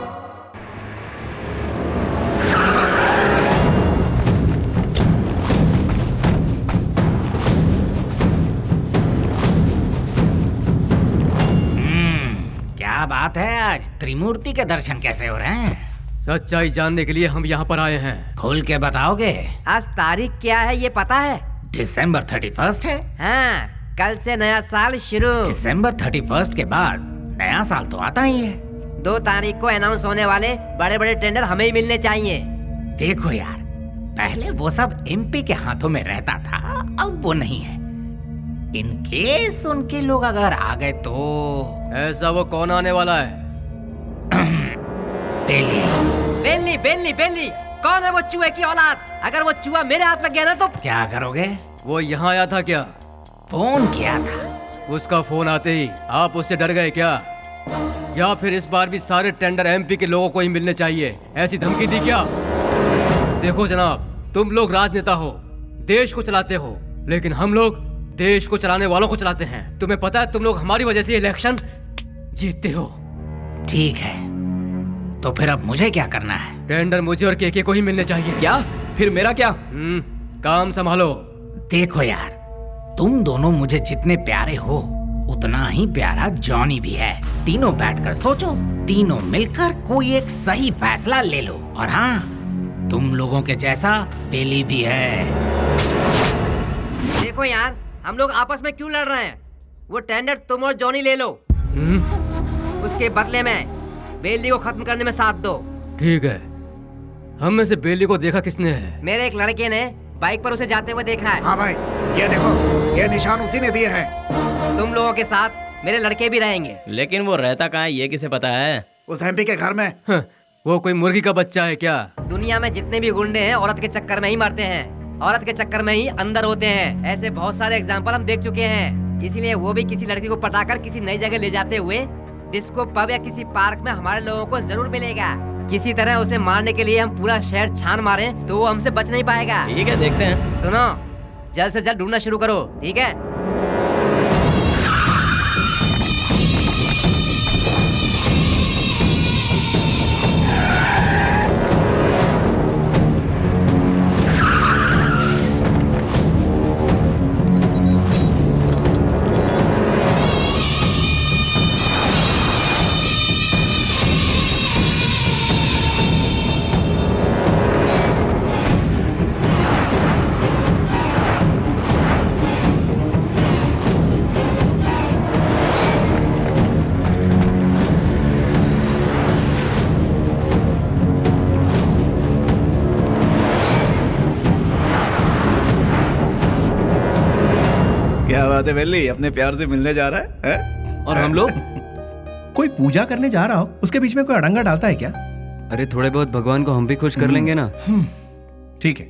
क्या बात है, आज त्रिमूर्ति के दर्शन कैसे हो रहे हैं? सच्चाई जानने के लिए हम यहाँ पर आए हैं। खोल के बताओगे? आज तारीख क्या है ये पता है? दिसंबर 31 है। हाँ, कल से नया साल शुरू। दिसंबर 31 के बाद नया साल तो आता ही है। 2 तारीख को अनाउंस होने वाले बड़े बड़े टेंडर हमें ही मिलने चाहिए। देखो यार, पहले वो सब एमपी के हाथों में रहता था, अब वो नहीं है। इन केस उनके लोग अगर आ गए तो। ऐसा वो कौन आने वाला है? बेली। बेली बेली बेली, कौन है वो चूहे की औलाद? अगर वो चूहा मेरे हाथ लग गया ना तो क्या करोगे? वो यहाँ आया था क्या? फोन किया था। उसका फोन आते ही आप उससे डर गए क्या? या फिर इस बार भी सारे टेंडर एमपी के लोगों को ही मिलने चाहिए, ऐसी धमकी दी क्या? देखो जनाब, तुम लोग राजनेता हो, देश को चलाते हो, लेकिन हम लोग देश को चलाने वालों को चलाते हैं। तुम्हें पता है तुम लोग हमारी वजह से इलेक्शन जीतते हो। ठीक है, तो फिर अब मुझे क्या करना है? टेंडर मुझे और केके को ही मिलने चाहिए। क्या? फिर मेरा क्या? काम संभालो। देखो यार, तुम दोनों मुझे जितने प्यारे हो उतना ही प्यारा जॉनी भी है। तीनों बैठकर सोचो, तीनों मिलकर कोई एक सही फैसला ले लो। और हाँ, तुम लोगों के जैसा बेली भी है। देखो यार, हम लोग आपस में क्यों लड़ रहे हैं? वो टेंडर तुम और जॉनी ले लो। उसके बदले में बेली को खत्म करने में साथ दो। ठीक है। हम में से बेली को देखा किसने है? मेरे एक लड़के ने बाइक पर उसे जाते हुए देखा है। हाँ भाई, ये देखो, ये निशान उसी ने दिए हैं। तुम लोगों के साथ मेरे लड़के भी रहेंगे। लेकिन वो रहता कहाँ है, ये किसे पता है? उस एमपी के घर में। वो कोई मुर्गी का बच्चा है क्या? दुनिया में जितने भी गुंडे हैं औरत के चक्कर में ही मरते हैं, औरत के चक्कर में ही अंदर होते हैं। ऐसे बहुत सारे एग्जाम्पल हम देख चुके हैं। इसीलिए वो भी किसी लड़की को पटाकर किसी नई जगह ले जाते हुए डिस्को पब या किसी पार्क में हमारे लोगों को जरूर मिलेगा। किसी तरह उसे मारने के लिए हम पूरा शहर छान मारे तो वो हमसे बच नहीं पाएगा। ठीक है, देखते हैं। सुनो, जल्द से जल्द ढूंढना शुरू करो, ठीक है? क्या बात है बेली, अपने प्यार से मिलने जा रहा है? और हम लोग? कोई पूजा करने जा रहा हो, उसके बीच में कोई अड़ंगा डालता है क्या? अरे थोड़े बहुत भगवान को हम भी खुश कर लेंगे ना। ठीक है,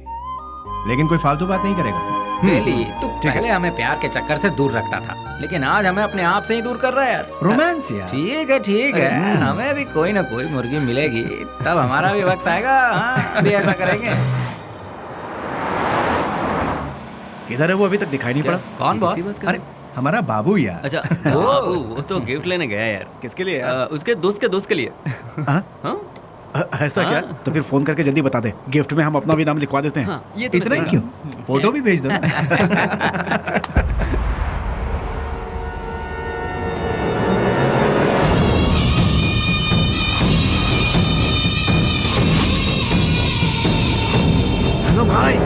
लेकिन कोई फालतू बात नहीं करेगा। बेली, तू पहले हमें प्यार के चक्कर से दूर रखता था, लेकिन आज हमें अपने आप से ही दूर कर रहा है यार। रोमांस यार। ठीक है, हमें भी कोई ना कोई मुर्गी मिलेगी, तब हमारा भी वक्त आएगा। हाँ, अभी ऐसा करेंगे। किधर है वो? अभी तक दिखाई नहीं पड़ा। कौन बॉस? अरे हमारा बाबू यार। अच्छा, वो तो गिफ्ट लेने गया यार। किसके लिए? उसके दोस्त के लिए। ऐसा क्या? तो फिर फोन करके जल्दी बता दे, गिफ्ट में हम अपना भी नाम लिखवा देते हैं। ये तो इतना ही क्यों? फोटो भी भेज दो। हेलो भाई।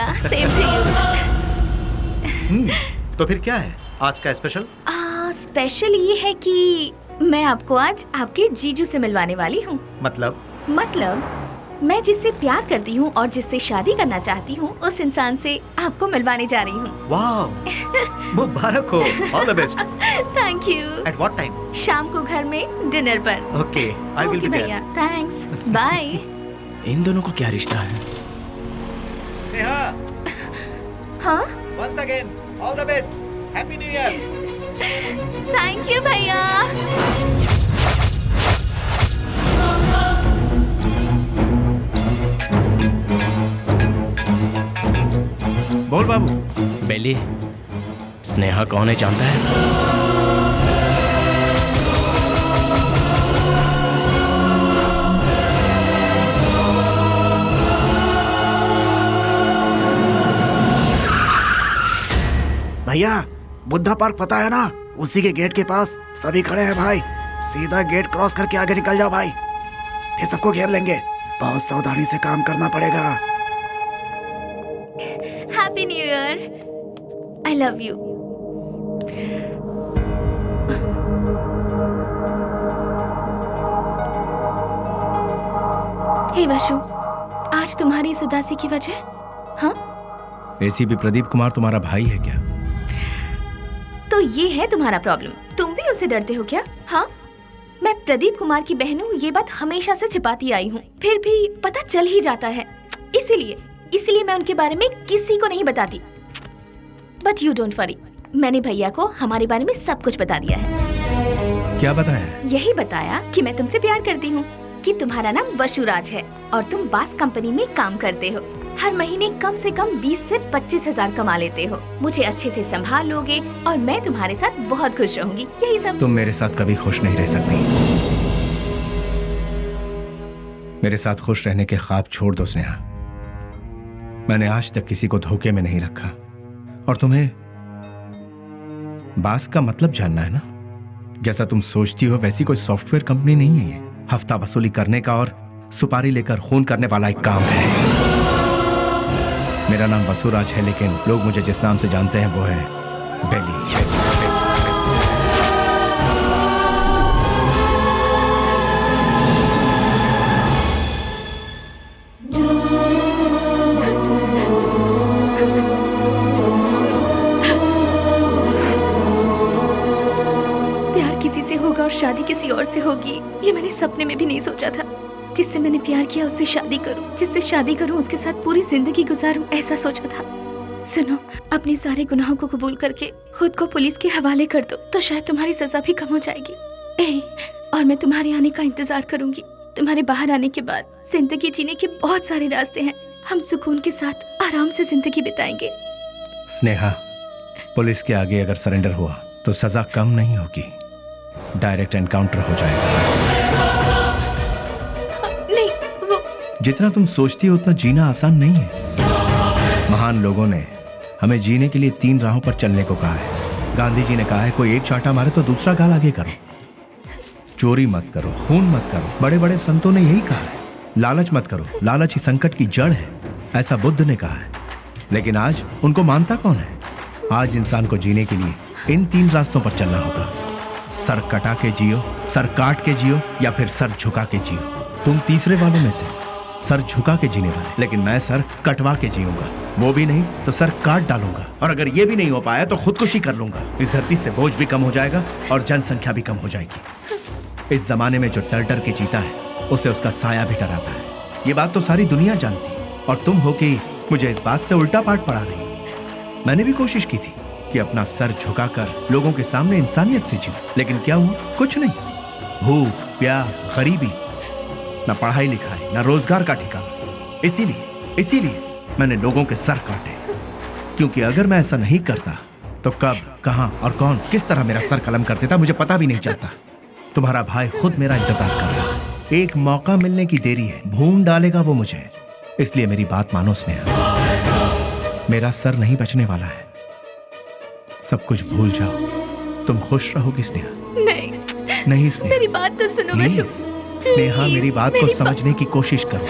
भैया, सेम टू यू। तो फिर क्या है आज का स्पेशल? स्पेशल ये है कि मैं आपको आज आपके जीजू से मिलवाने वाली हूँ। मतलब मैं जिससे प्यार करती हूँ और जिससे शादी करना चाहती हूँ उस इंसान से आपको मिलवाने जा रही हूँ। वाह, मुबारक हो, all the best. Thank you. At what time? शाम को घर में डिनर पर। Okay, I will be there. भैया, थैंक्स, बाय। इन दोनों का क्या रिश्ता है? नेहा, हाँ, once again all the best, happy new year. Thank you भैया। बोल बाबू। बेली, स्नेहा कौन है जानता है? भैया, बुद्धा पार्क पता है ना, उसी के गेट के पास सभी खड़े हैं भाई। सीधा गेट क्रॉस करके आगे निकल जाओ भाई, फिर सबको घेर लेंगे। बहुत सावधानी से काम करना पड़ेगा। Happy new year. I love you. Hey Vashu, आज तुम्हारी इस उदासी की वजह? हाँ, एसीपी प्रदीप कुमार तुम्हारा भाई है क्या? तो ये है तुम्हारा प्रॉब्लम। तुम भी उससे डरते हो क्या? हाँ, मैं प्रदीप कुमार की बहन हूँ, ये बात हमेशा से छिपाती आई हूँ, फिर भी पता चल ही जाता है। इसीलिए मैं उनके बारे में किसी को नहीं बताती। बट यू डोंट वरी, मैंने भैया को हमारे बारे में सब कुछ बता दिया है। क्या बताया? यही बताया कि मैं तुमसे प्यार करती हूँ, कि तुम्हारा नाम वशुराज है और तुम बास कंपनी में काम करते हो। हर महीने कम से कम 20 से 25 हजार कमा लेते हो। मुझे अच्छे से संभाल लोगे और मैं तुम्हारे साथ बहुत खुश रहूंगी। यही सब। तुम मेरे साथ कभी खुश नहीं रह सकती। मेरे साथ खुश रहने के ख्वाब छोड़ दो स्नेहा। मैंने आज तक किसी को धोखे में नहीं रखा। और तुम्हें बास का मतलब जानना है ना? जैसा तुम सोचती हो वैसी कोई सॉफ्टवेयर कंपनी नहीं है ये। हफ्ता वसूली करने का और सुपारी लेकर खून करने वाला एक काम है। मेरा नाम वसुराज है, लेकिन लोग मुझे जिस नाम से जानते हैं वो है बेली। प्यार किसी से होगा और शादी किसी और से होगी, ये मैंने सपने में भी नहीं सोचा था। जिससे मैंने प्यार किया उससे शादी करूं, जिससे शादी करूं उसके साथ पूरी जिंदगी गुजारूं, ऐसा सोचा था। सुनो, अपने सारे गुनाहों को कबूल करके खुद को पुलिस के हवाले कर दो, तो शायद तुम्हारी सजा भी कम हो जाएगी। और मैं तुम्हारे आने का इंतजार करूंगी। तुम्हारे बाहर आने के बाद जिंदगी जीने के बहुत सारे रास्ते हैं। हम सुकून के साथ आराम से जिंदगी बिताएंगे। स्नेहा, पुलिस के आगे अगर सरेंडर हुआ तो सजा कम नहीं होगी, डायरेक्ट एनकाउंटर हो जाएगा। जितना तुम सोचती हो उतना जीना आसान नहीं है। महान लोगों ने हमें जीने के लिए 3 राहों पर चलने को कहा है। गांधी जी ने कहा है कोई एक चांटा मारे तो दूसरा गाल आगे करो, चोरी मत करो, खून मत करो। बड़े बड़े संतों ने यही कहा है। लालच मत करो, लालच ही संकट की जड़ है, ऐसा बुद्ध ने कहा है। लेकिन आज उनको मानता कौन है? आज इंसान को जीने के लिए इन 3 रास्तों पर चलना होगा। सर कटा के जियो, सर काट के जियो, या फिर सर झुका के जियो। तुम तीसरे वालों में से सर झुका के जीने वाले, लेकिन मैं सर कटवा के जीऊंगा। वो भी नहीं तो सर काट डालूंगा, और अगर ये भी नहीं हो पाया तो खुदकुशी कर लूंगा। इस धरती से बोझ भी कम हो जाएगा और जनसंख्या भी कम हो जाएगी। इस जमाने में जो डर डर के जीता है उसे उसका साया भी डराता है। ये बात तो सारी दुनिया जानती, और तुम हो कि मुझे इस बात से उल्टा पाठ पढ़ा रही। मैंने भी कोशिश की थी कि अपना सर झुकाकर लोगों के सामने इंसानियत से जीऊं, लेकिन क्या हुआ? कुछ नहीं। भूख, प्यास, गरीबी, न पढ़ाई लिखाई, न रोजगार का ठिकाना। इसीलिए मैंने लोगों के सर काटे, क्योंकि अगर मैं ऐसा नहीं करता तो कब, कहां और कौन किस तरह मेरा सर कलम कर देता मुझे पता भी नहीं चलता। तुम्हारा भाई खुद मेरा इंतजार कर रहा है। एक मौका मिलने की देरी है, भून डालेगा वो मुझे। इसलिए मेरी बात मानो स्नेहा, मेरा सर नहीं बचने वाला है। सब कुछ भूल जाओ, तुम खुश रहोगी स्नेहा। नहीं स्नेहा, मेरी बात तो सुनो वशु। स्नेहा, मेरी बात को समझने की कोशिश करो।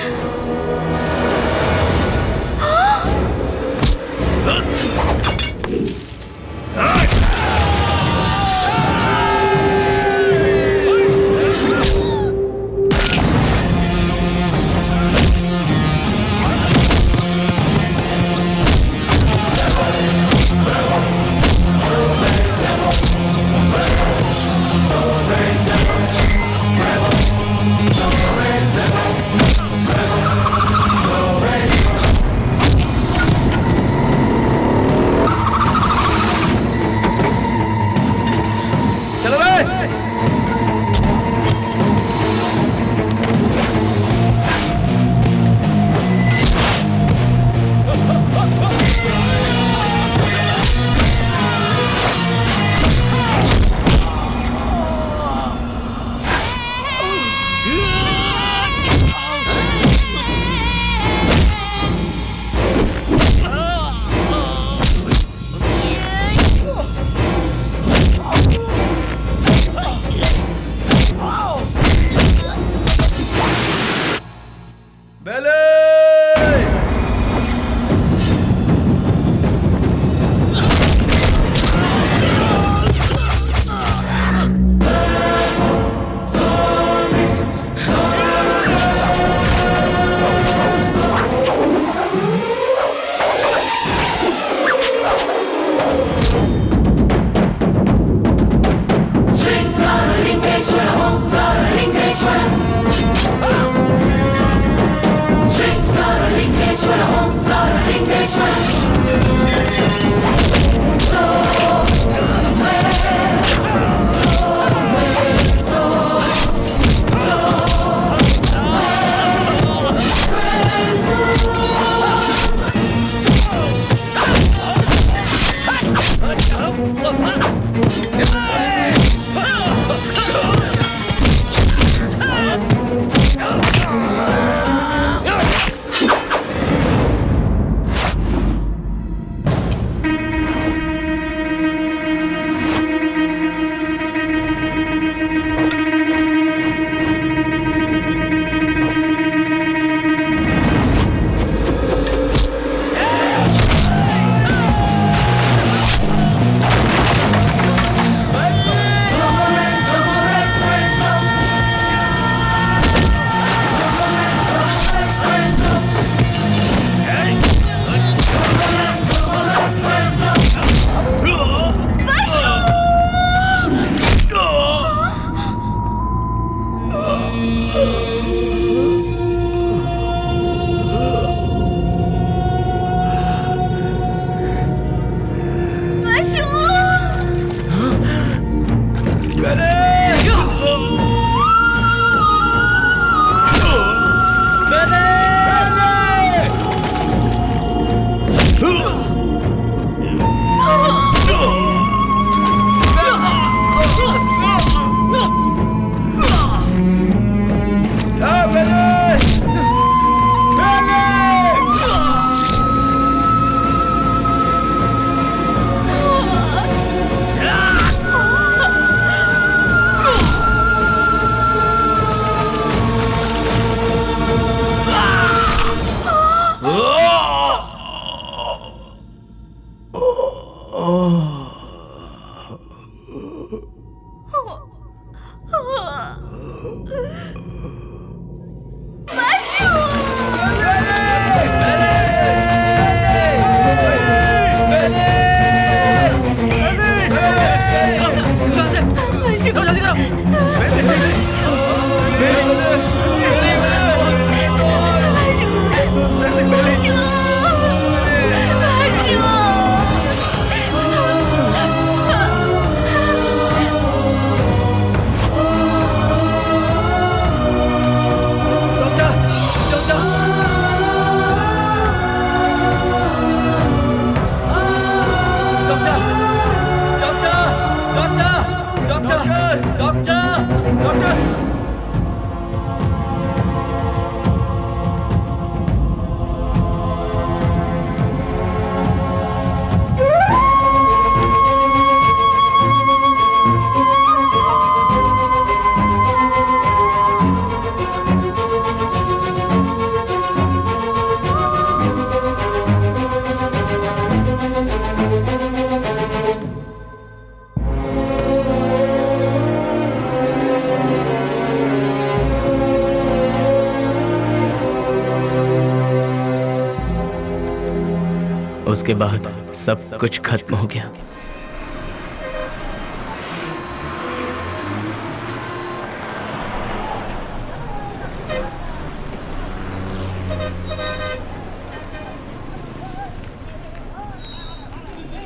उसके बाद सब कुछ खत्म हो गया।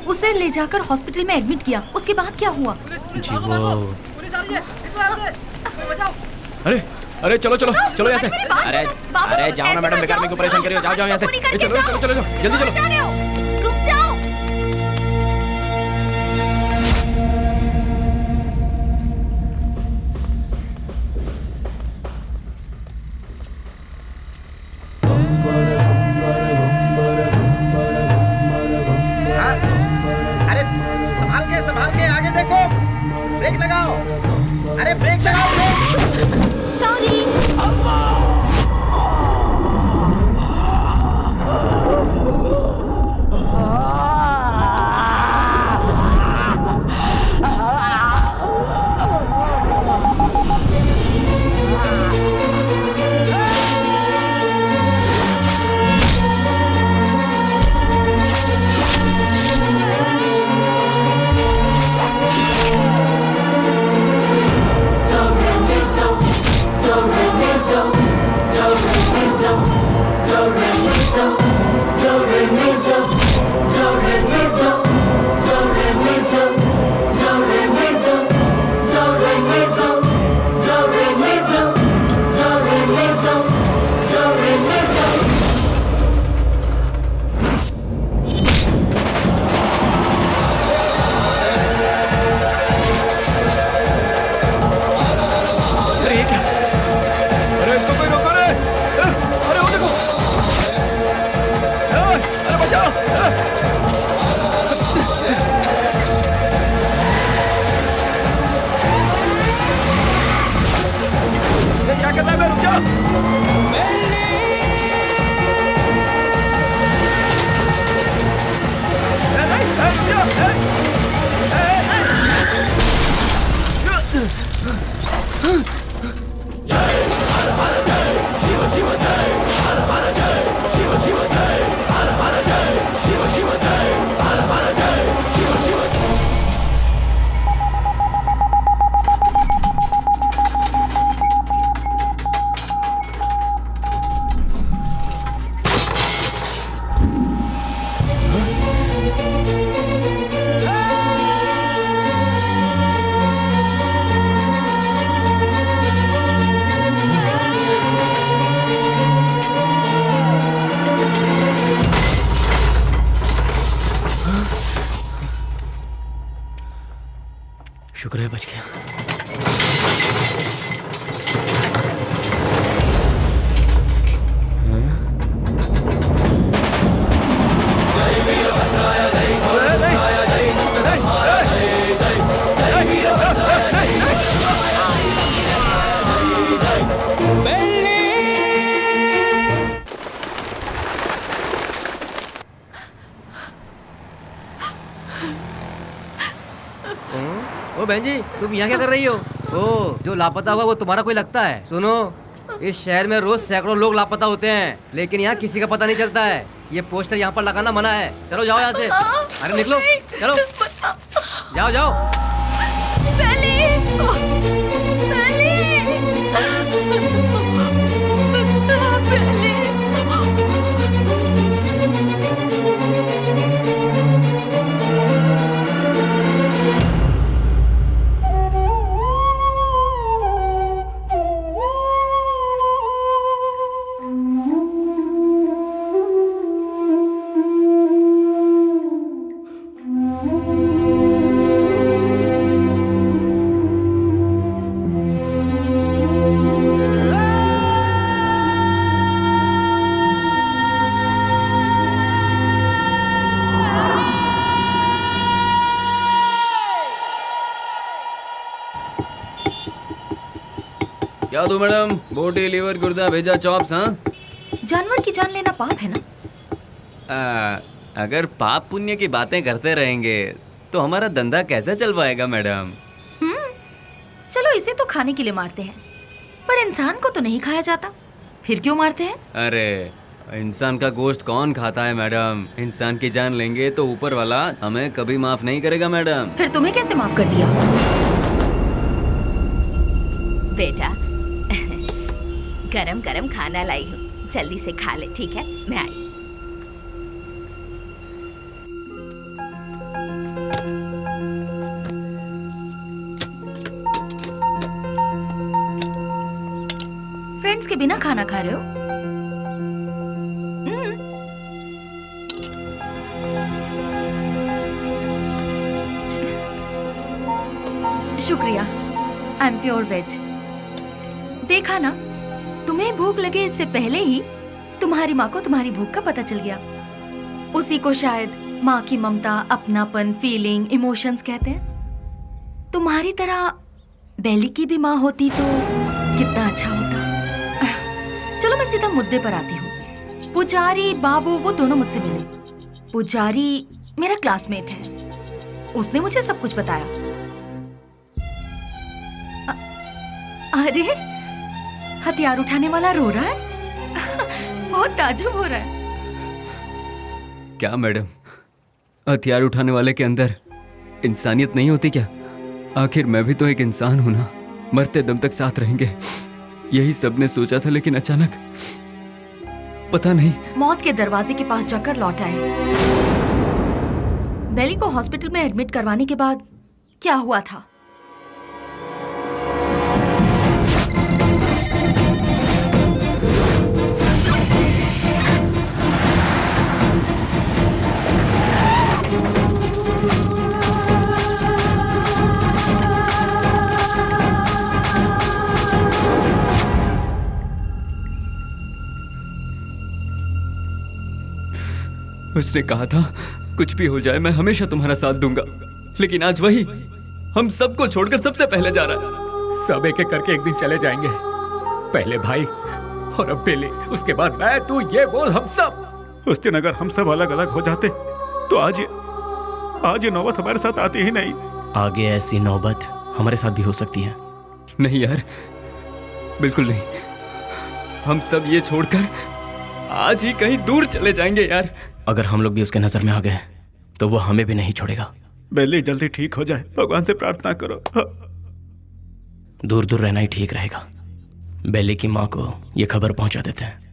उसे ले जाकर हॉस्पिटल में एडमिट किया, उसके बाद क्या हुआ? जी वो अरे अरे चलो चलो चलो यहाँ से। अरे अरे जाओ ना मैडम, बेकार मेरे को परेशान करियो। जाओ जाओ यहाँ से। चलो चलो चलो जल्दी चलो। रुक जाओ। अरे संभाल के आगे देखो, ब्रेक लगाओ। अरे ब्रेक लगाओ, ब्रेक। सॉरी। शुक्र है बच गया। ओ बहन जी, तुम यहाँ क्या कर रही हो? ओ, जो लापता हुआ वो तुम्हारा कोई लगता है? सुनो, इस शहर में रोज सैकड़ों लोग लापता होते हैं, लेकिन यहाँ किसी का पता नहीं चलता है। ये पोस्टर यहाँ पर लगाना मना है। चलो जाओ यहाँ से। अरे निकलो, चलो जाओ जाओ। क्या दो मैडम? बोटी, लीवर, गुर्दा, भेजा, चॉप्स। हाँ, जानवर की जान लेना पाप है ना? अगर पाप पुण्य की बातें करते रहेंगे तो हमारा धंधा कैसे चल पाएगा मैडम? चलो इसे तो खाने के लिए मारते हैं, पर इंसान को तो नहीं खाया जाता, फिर क्यों मारते हैं? अरे इंसान का गोश्त कौन खाता है मैडम? इंसान की जान लेंगे तो ऊपर वाला हमें कभी माफ नहीं करेगा मैडम। फिर तुम्हें कैसे माफ कर दिया? बेटा गरम गरम खाना लाई हूँ, जल्दी से खा ले, ठीक है? मैं आई। फ्रेंड्स के बिना खाना खा रहे हो? शुक्रिया, आई एम प्योर वेज। देखा ना, तुम्हें भूख लगे इससे पहले ही तुम्हारी माँ को तुम्हारी भूख का पता चल गया। उसी को शायद माँ की ममता, अपनापन, फीलिंग, इमोशंस कहते हैं। तुम्हारी तरह बेली की भी माँ होती तो कितना अच्छा होता। चलो मैं सीधा मुद्दे पर आती हूँ। पुजारी बाबू वो दोनों मुझसे मिले। पुजारी मेरा क्लासमेट है, उसने मुझे सब कुछ बताया। अरे हथियार उठाने वाला रो रहा है। बहुत ताज्जुब हो रहा है। क्या मैडम, हथियार उठाने वाले के अंदर इंसानियत नहीं होती क्या? आखिर मैं भी तो एक इंसान हूं ना, मरते दम तक साथ रहेंगे, यही सबने सोचा था। लेकिन अचानक पता नहीं मौत के दरवाजे के पास जाकर लौट आए। बेली को हॉस्पिटल में एडमिट करवाने के बाद क्या हुआ था? उसने कहा था कुछ भी हो जाए मैं हमेशा तुम्हारा साथ दूंगा, लेकिन आज वही हम सबको छोड़कर सबसे पहले जा रहा है। सब एक एक करके एक दिन चले जाएंगे। पहले भाई और अब बेली, उसके बाद मैं, तू, ये वो, हम सब। उस दिन अगर हम सब अलग अलग हो जाते तो आज ये नौबत हमारे साथ आती ही नहीं। आगे ऐसी नौबत हमारे साथ भी हो सकती है। नहीं यार, बिल्कुल नहीं। हम सब ये छोड़कर आज ही कहीं दूर चले जाएंगे यार। अगर हम लोग भी उसके नजर में आ गए तो वो हमें भी नहीं छोड़ेगा। बेली जल्दी ठीक हो जाए, भगवान से प्रार्थना करो। दूर दूर रहना ही ठीक रहेगा। बेली की माँ को ये खबर पहुंचा देते हैं।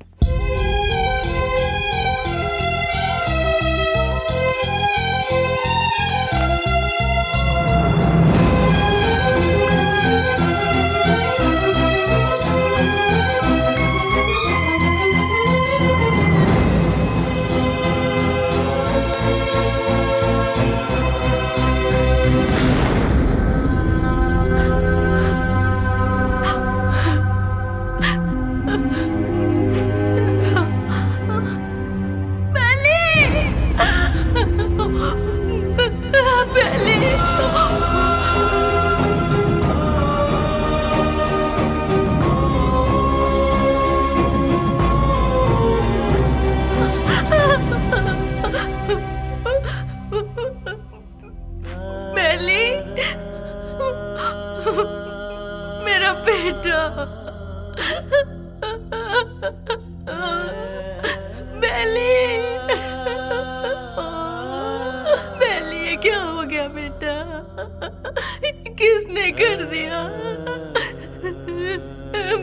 मेरा बेटा, बेली, बेली, ये क्या हो गया बेटा? किसने कर दिया?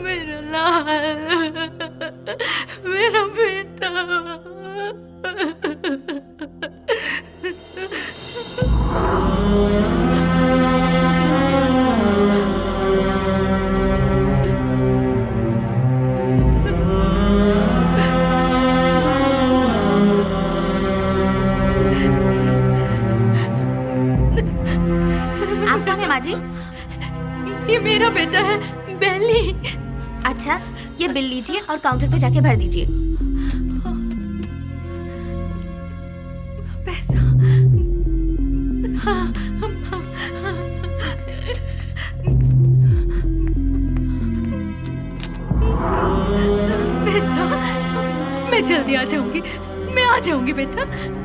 मेरा लाल, मेरा बेटा। आप कौन है माँ जी? ये मेरा बेटा है, बेली। अच्छा, ये बिल लीजिए और काउंटर पे जाके भर दीजिए। पैसा? हाँ, बेटा, मैं जल्दी आ जाऊंगी। मैं आ जाऊंगी बेटा।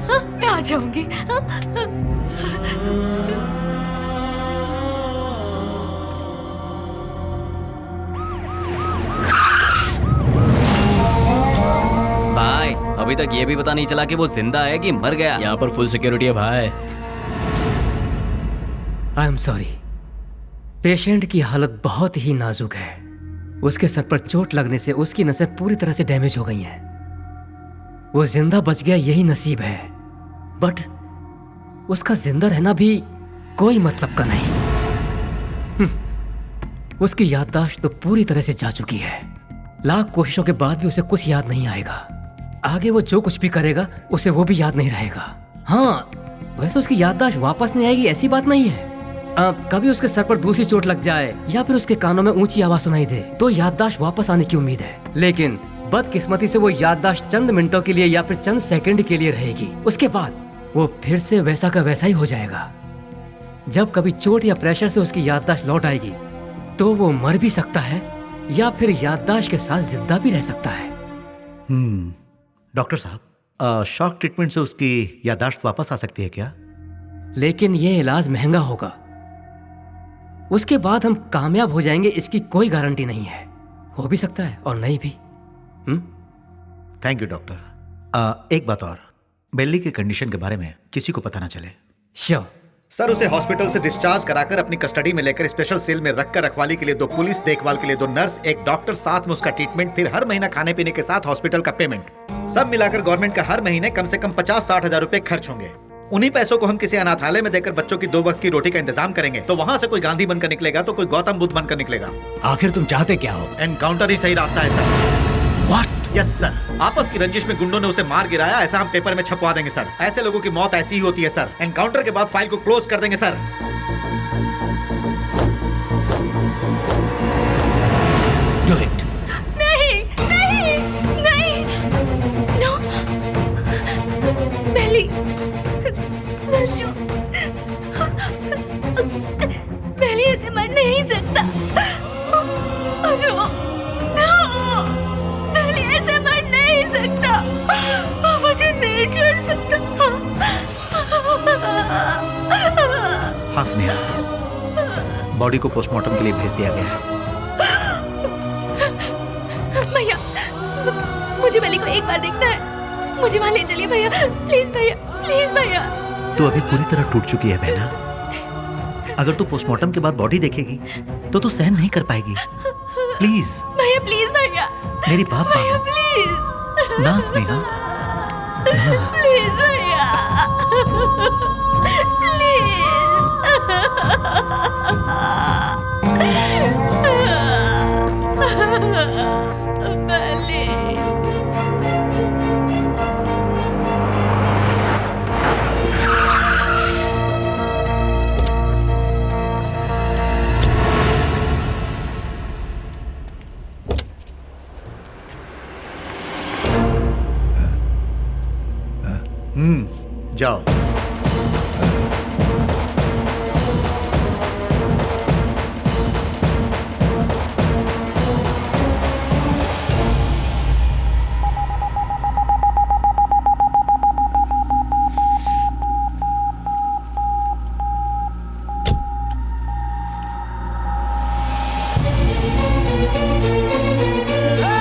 हाँ, मैं आ जाऊंगी। बाय अभी तक ये भी पता नहीं चला कि वो जिंदा है कि मर गया। यहाँ पर फुल सिक्योरिटी है भाई। आई एम सॉरी, पेशेंट की हालत बहुत ही नाजुक है। उसके सर पर चोट लगने से उसकी नसें पूरी तरह से डैमेज हो गई हैं। वो जिंदा बच गया यही नसीब है, बट उसका जिंदा रहना भी कोई मतलब का नहीं। उसकी याददाश्त तो पूरी तरह से जा चुकी है। लाख कोशिशों के बाद भी उसे कुछ याद नहीं आएगा। आगे वो जो कुछ भी करेगा उसे वो भी याद नहीं रहेगा। हाँ, वैसे उसकी याददाश्त वापस नहीं आएगी ऐसी बात नहीं है। कभी उसके सर पर दूसरी चोट लग जाए या फिर उसके कानों में ऊंची आवाज सुनाई दे तो याददाश्त वापस आने की उम्मीद है, लेकिन बदकिस्मती से वो याददाश्त चंद मिनटों के लिए या फिर चंद सेकंड के लिए रहेगी। उसके बाद वो फिर से वैसा का वैसा ही हो जाएगा। जब कभी चोट या प्रेशर से उसकी याददाश्त लौट आएगी तो वो मर भी सकता है या फिर याददाश्त के साथ जिंदा भी रह सकता है। डॉक्टर साहब, शॉक ट्रीटमेंट से उसकी याददाश्त वापस आ सकती है क्या? लेकिन ये इलाज महंगा होगा। उसके बाद हम कामयाब हो जाएंगे इसकी कोई गारंटी नहीं है। हो भी सकता है और नहीं भी। Thank you doctor. एक बात और, बेली की कंडीशन के बारे में किसी को पता ना चले। श्योर सर, उसे हॉस्पिटल से डिस्चार्ज कराकर अपनी कस्टडी में लेकर स्पेशल सेल में रखकर रखवाली के लिए 2 पुलिस, देखभाल के लिए 2 नर्स, एक डॉक्टर, साथ में उसका ट्रीटमेंट, फिर हर महीना खाने पीने के साथ हॉस्पिटल का पेमेंट, सब मिलाकर गवर्नमेंट का हर महीने कम से कम 50-60 हजार रुपए खर्च होंगे। उन्हीं पैसों को हम किसी अनाथालय में देकर बच्चों की 2 वक्त की रोटी का इंतजाम करेंगे तो वहाँ से कोई गांधी बनकर निकलेगा तो कोई गौतम बुद्ध बनकर निकलेगा। आखिर तुम चाहते क्या हो? एनकाउंटर ही सही रास्ता है सर। व्हाट? यस सर, आपस की रंजिश में गुंडों ने उसे मार गिराया, ऐसा हम पेपर में छपवा देंगे सर। ऐसे लोगों की मौत ऐसी ही होती है सर। एनकाउंटर के बाद फाइल को क्लोज कर देंगे सर। Do it. नहीं, नहीं, नहीं, नो, बेली, वशु, बेली ऐसे मर नहीं सकता। वशु, नो, बेली ऐसे मर नहीं सकता। मुझे नहीं छोड़ सकता। हाँ स्नेहा, बॉडी को पोस्टमार्टम के लिए भेज दिया गया है। भैया, मुझे बेली को एक बार देखना है। मुझे वहाँ ले चलिए भैया, प्लीज भैया, प्लीज भैया। तू अभी पूरी तरह टूट चुकी है बहना। अगर तू पोस्टमार्टम के बाद बॉडी देखेगी तो तू सहन नहीं कर पाएगी। प्लीज भैया, प्लीज भैया, मेरी बात भैया मानो प्लीज ना स्नेहा, ना। प्लीज भैया, जाओ।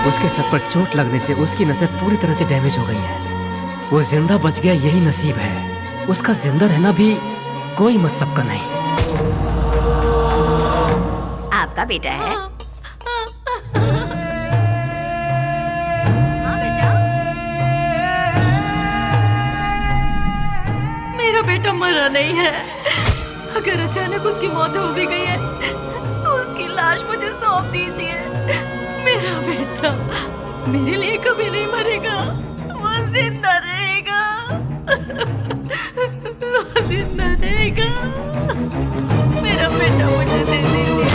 उसके सर पर चोट लगने से उसकी नसें पूरी तरह से डैमेज हो गई हैं। वो जिंदा बच गया यही नसीब है। उसका जिंदा रहना भी कोई मतलब का नहीं। आपका बेटा है? हाँ बेटा, मेरा बेटा मरा नहीं है। अगर अचानक उसकी मौत हो भी गई है तो उसकी लाश मुझे सौंप दीजिए। मेरा बेटा मेरे लिए कभी नहीं मरेगा, वो जिंदा रहेगा, वो जिंदा रहेगा। मेरा बेटा मुझे दे दीजिए।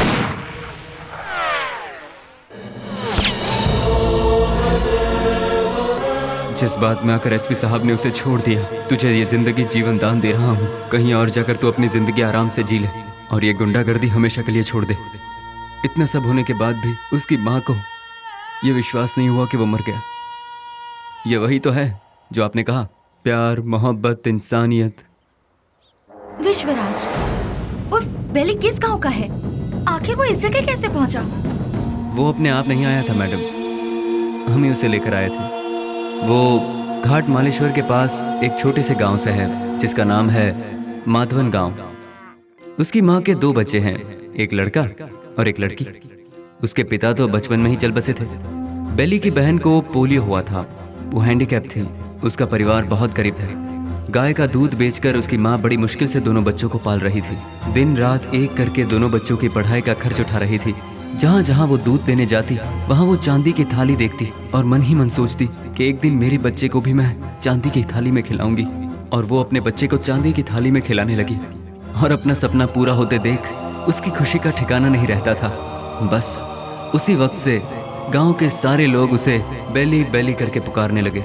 जिस बात में आकर एसपी साहब ने उसे छोड़ दिया, तुझे ये जिंदगी जीवन दान दे रहा हूँ। कहीं और जाकर तू अपनी जिंदगी आराम से जी ले और ये गुंडागर्दी हमेशा के लिए छोड़ दे। इतना सब होने के बाद भी उसकी माँ को ये विश्वास नहीं हुआ कि वो मर गया। ये वही तो है जो आपने कहा, प्यार, मोहब्बत, इंसानियत। विश्वराज उर्फ बेली किस गांव का है? आखिर वो इस जगह कैसे पहुंचा? वो अपने आप नहीं आया था मैडम, हम ही उसे लेकर आए थे। वो घाट मालेश्वर के पास एक छोटे से गांव से है जिसका नाम है माधवन गांव। उसकी माँ के 2 बच्चे हैं, एक लड़का और एक लड़की। उसके पिता तो बचपन में ही चल बसे थे। बेली की बहन को पोलियो हुआ था, वो हैंडीकैप थी। उसका परिवार बहुत गरीब है। गाय का दूध बेचकर उसकी माँ बड़ी मुश्किल से दोनों बच्चों को पाल रही थी। दिन रात एक करके दोनों बच्चों की पढ़ाई का खर्च उठा रही थी। जहाँ जहाँ वो दूध देने जाती वहाँ वो चांदी की थाली देखती और मन ही मन सोचती कि एक दिन मेरे बच्चे को भी मैं चांदी की थाली में खिलाऊंगी। और वो अपने बच्चे को चांदी की थाली में खिलाने लगी और अपना सपना पूरा होते देख उसकी खुशी का ठिकाना नहीं रहता था। बस उसी वक्त से गांव के सारे लोग उसे बेली बेली करके पुकारने लगे।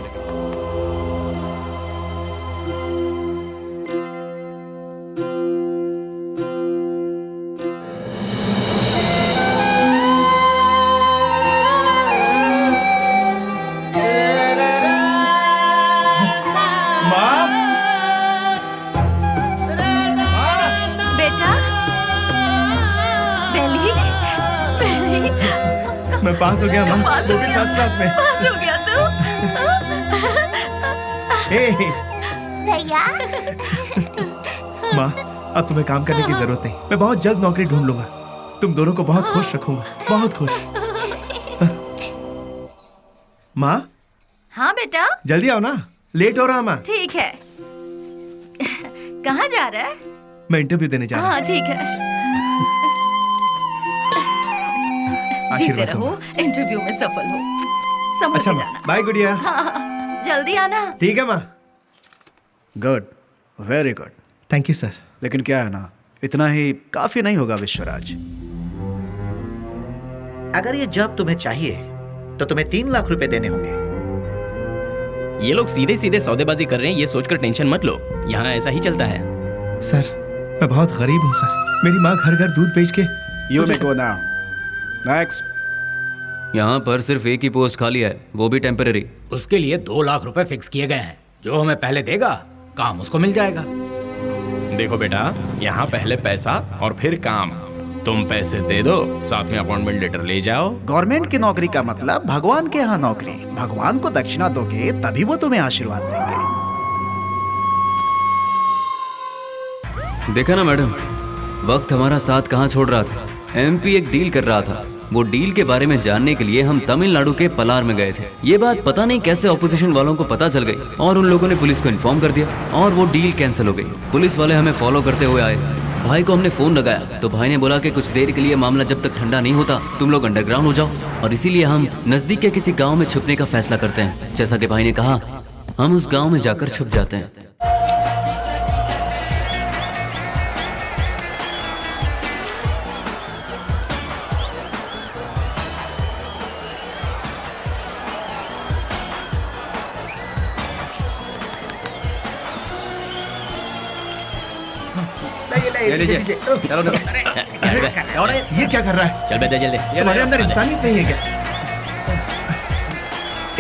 मैं पास हो गया माँ, पास हो गया। फर्स्ट क्लास में। पास हो गया तू। भैया माँ, अब तुम्हें काम करने की जरूरत नहीं। मैं बहुत जल्द नौकरी ढूंढ लूंगा। तुम दोनों को बहुत खुश रखूंगा, बहुत खुश। माँ, हाँ बेटा, जल्दी आओ ना, लेट हो रहा माँ। ठीक है। कहाँ जा रहा है? मैं इंटरव्यू देने जा रहा हूँ। हाँ ठीक है। जीते आशीर्वाद रहो, दूंगा। इंटरव्यू में सफल हो। संभल अच्छा के माँ, जाना। बाय गुड़िया। हाँ, जल्दी आना। ठीक है माँ। Good, very good. Thank you sir. लेकिन क्या है ना, इतना ही काफी नहीं होगा विश्वराज। अगर ये जॉब तुम्हें चाहिए तो तुम्हें 3 लाख रुपए देने होंगे। ये लोग सीधे सीधे सौदेबाजी कर रहे हैं, ये सोचकर टेंशन मत लो। यहाँ ऐसा ही चलता है। सर, मैं बहुत गरीब हूँ सर। मेरी माँ घर घर दूध बेच के। You may go now. Next. यहाँ पर सिर्फ एक ही पोस्ट खाली है, वो भी टेम्पररी। उसके लिए 2 लाख रुपए फिक्स किए गए हैं। जो हमें पहले देगा काम उसको मिल जाएगा। देखो बेटा, यहाँ पहले पैसा और फिर काम। तुम पैसे दे दो, साथ में अपॉइंटमेंट लेटर ले जाओ। गवर्नमेंट की नौकरी का मतलब भगवान के यहाँ नौकरी। भगवान को दक्षिणा दोगे तभी वो तुम्हें आशीर्वाद देंगे। देखा ना मैडम, वक्त हमारा साथ कहाँ छोड़ रहा था। एमपी एक डील कर रहा था। वो डील के बारे में जानने के लिए हम तमिलनाडु के पलार में गए थे। ये बात पता नहीं कैसे ऑपोजिशन वालों को पता चल गई और उन लोगों ने पुलिस को इन्फॉर्म कर दिया और वो डील कैंसिल हो गई। पुलिस वाले हमें फॉलो करते हुए आए। भाई को हमने फोन लगाया तो भाई ने बोला कि कुछ देर के लिए मामला जब तक ठंडा नहीं होता तुम लोग अंडरग्राउंड हो जाओ, और इसीलिए हम नजदीक के किसी गाँव में छुपने का फैसला करते हैं। जैसा कि भाई ने कहा, हम उस गाँव में जाकर छुप जाते हैं। ले लीजिए। चलो ना। ये क्या कर रहा है? चल बेटे जल्दी। तुम्हारे अंदर इंसानियत नहीं है क्या?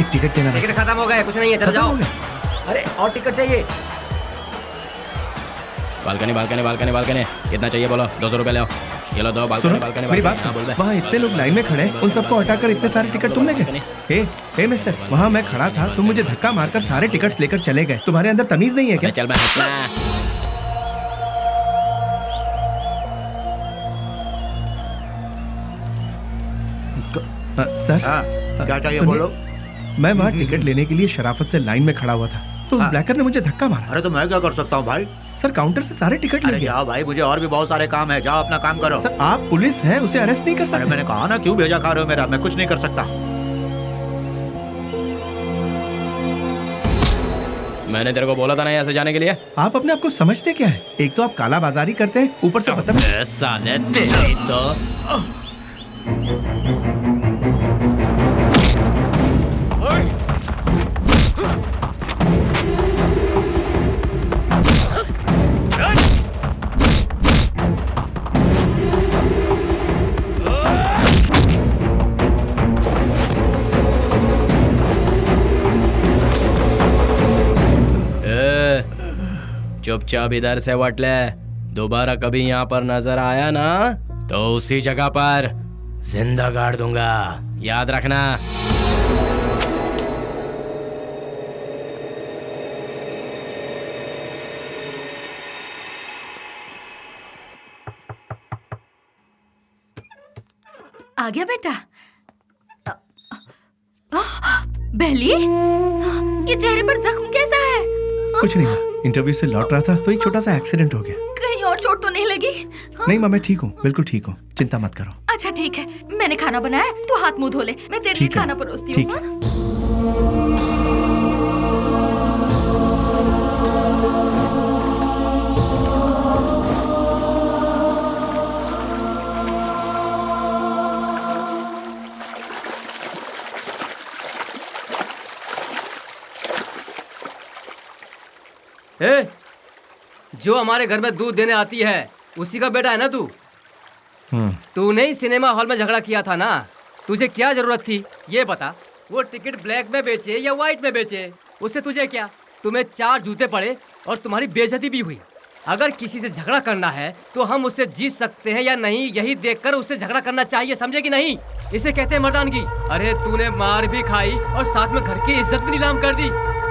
एक टिकट देना। टिकट खत्म हो गया, कुछ नहीं है, चलो जाओ। अरे और टिकट चाहिए। बालकनी बालकनी बालकनी बालकनी कितना चाहिए बोलो? 200 रुपए ले आओ। ये लो दो बालकनी बालकनी। मेरी बात, वहाँ इतने लोग लाइन में खड़े हैं, उन सबको हटाकर इतने सारे टिकट तुमने गए? हे मिस्टर, वहाँ मैं खड़ा था, तुम मुझे धक्का मारकर सारे टिकट्स लेकर चले गए। तुम्हारे अंदर तमीज नहीं है क्या? चल मैं सर, क्या चाहिए सुनिए, बोलो। मैं वहाँ टिकट लेने के लिए शराफत से लाइन में खड़ा हुआ था, तो उस ब्लैकर ने मुझे धक्का मारा। अरे तो मैं क्या कर सकता हूँ भाई? सर, काउंटर से सारे टिकट ले गया। जाओ भाई, मुझे और भी बहुत सारे काम है, जाओ अपना काम करो। सर, आप पुलिस हैं, उसे अरेस्ट नहीं कर सकते। मैंने कहा ना, क्यों भेजा खा रहे हो मेरा? मैं कुछ नहीं कर सकता। मैंने तेरे को बोला था ना यहाँ से जाने के लिए। आप अपने आप को समझते क्या है? एक तो आप काला बाजारी करते हैं, ऊपर से बदतमीज। साले तेरी तो चुपचाप इधर से वट ले। दोबारा कभी यहाँ पर नजर आया ना तो उसी जगह पर जिंदा गाड़ दूंगा, याद रखना। आ गया बेटा। बेली, ये चेहरे पर जख्म कैसा है? कुछ नहीं माँ, इंटरव्यू से लौट रहा था तो एक छोटा सा एक्सीडेंट हो गया। कहीं और चोट तो नहीं लगी? नहीं माँ, मैं ठीक हूँ, बिल्कुल ठीक हूँ, चिंता मत करो। अच्छा ठीक है, मैंने खाना बनाया, तू हाथ मुंह धो ले, मैं तेरे लिए खाना परोसती हूँ। ए, जो हमारे घर में दूध देने आती है उसी का बेटा है ना तू? तूने ही सिनेमा हॉल में झगड़ा किया था ना? तुझे क्या जरूरत थी ये बता? वो टिकट ब्लैक में बेचे या व्हाइट में बेचे, उससे तुझे क्या? तुम्हें 4 जूते पड़े और तुम्हारी बेइज्जती भी हुई। अगर किसी से झगड़ा करना है तो हम उससे जीत सकते हैं या नहीं, यही देखकर उससे झगड़ा करना चाहिए, समझे कि नहीं? इसे कहते हैं मर्दानगी। अरे तूने मार भी खाई और साथ में घर की इज्जत भी नीलाम कर दी।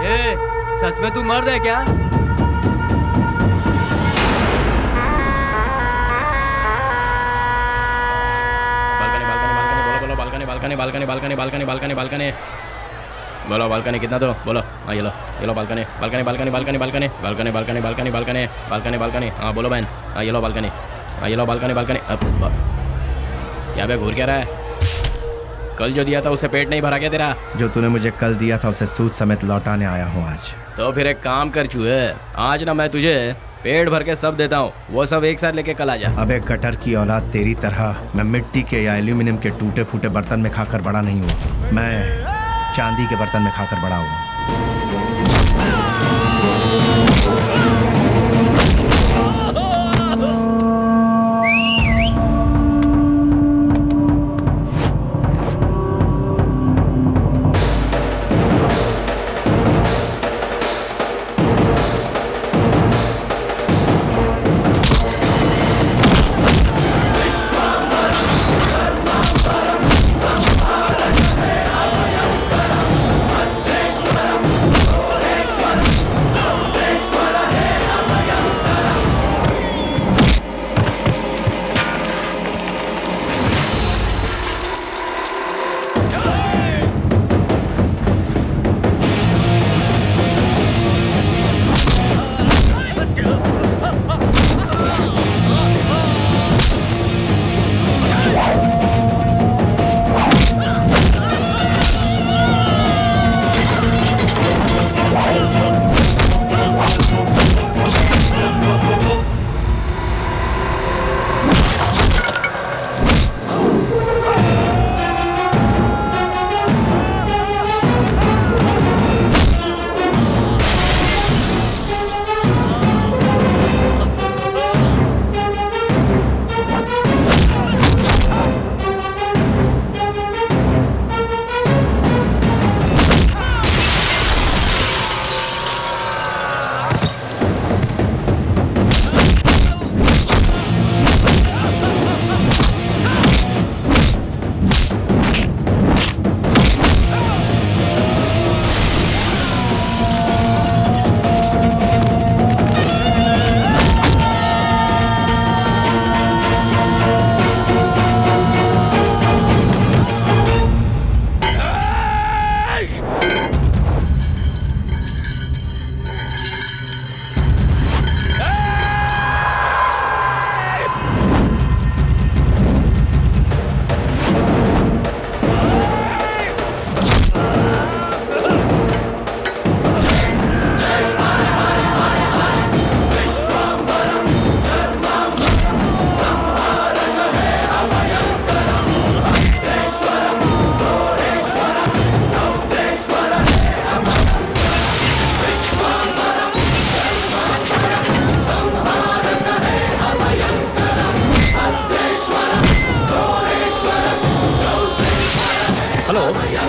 ए, सच में तू मर्द है क्या? बालकनी बोलो, बालकनी कितना दो बोलो। हाँ ये लो बालकनी। हाँ बोलो बहन। हाँ ये लो बालकनी। क्या बे घूर क्या रहा है? कल जो दिया था उसे पेट नहीं भरा क्या तेरा? जो तूने मुझे कल दिया था उसे सूद समेत लौटाने आया हूँ आज। तो फिर एक काम कर चूहे, आज ना मैं तुझे पेट भर के सब देता हूँ, वो सब एक साथ लेके कल आ जा। अबे कटर की औलाद, तेरी तरह मैं मिट्टी के या एल्यूमिनियम के टूटे फूटे बर्तन में खाकर बड़ा नहीं हुआ, मैं चांदी के बर्तन में खाकर बड़ा हुआ।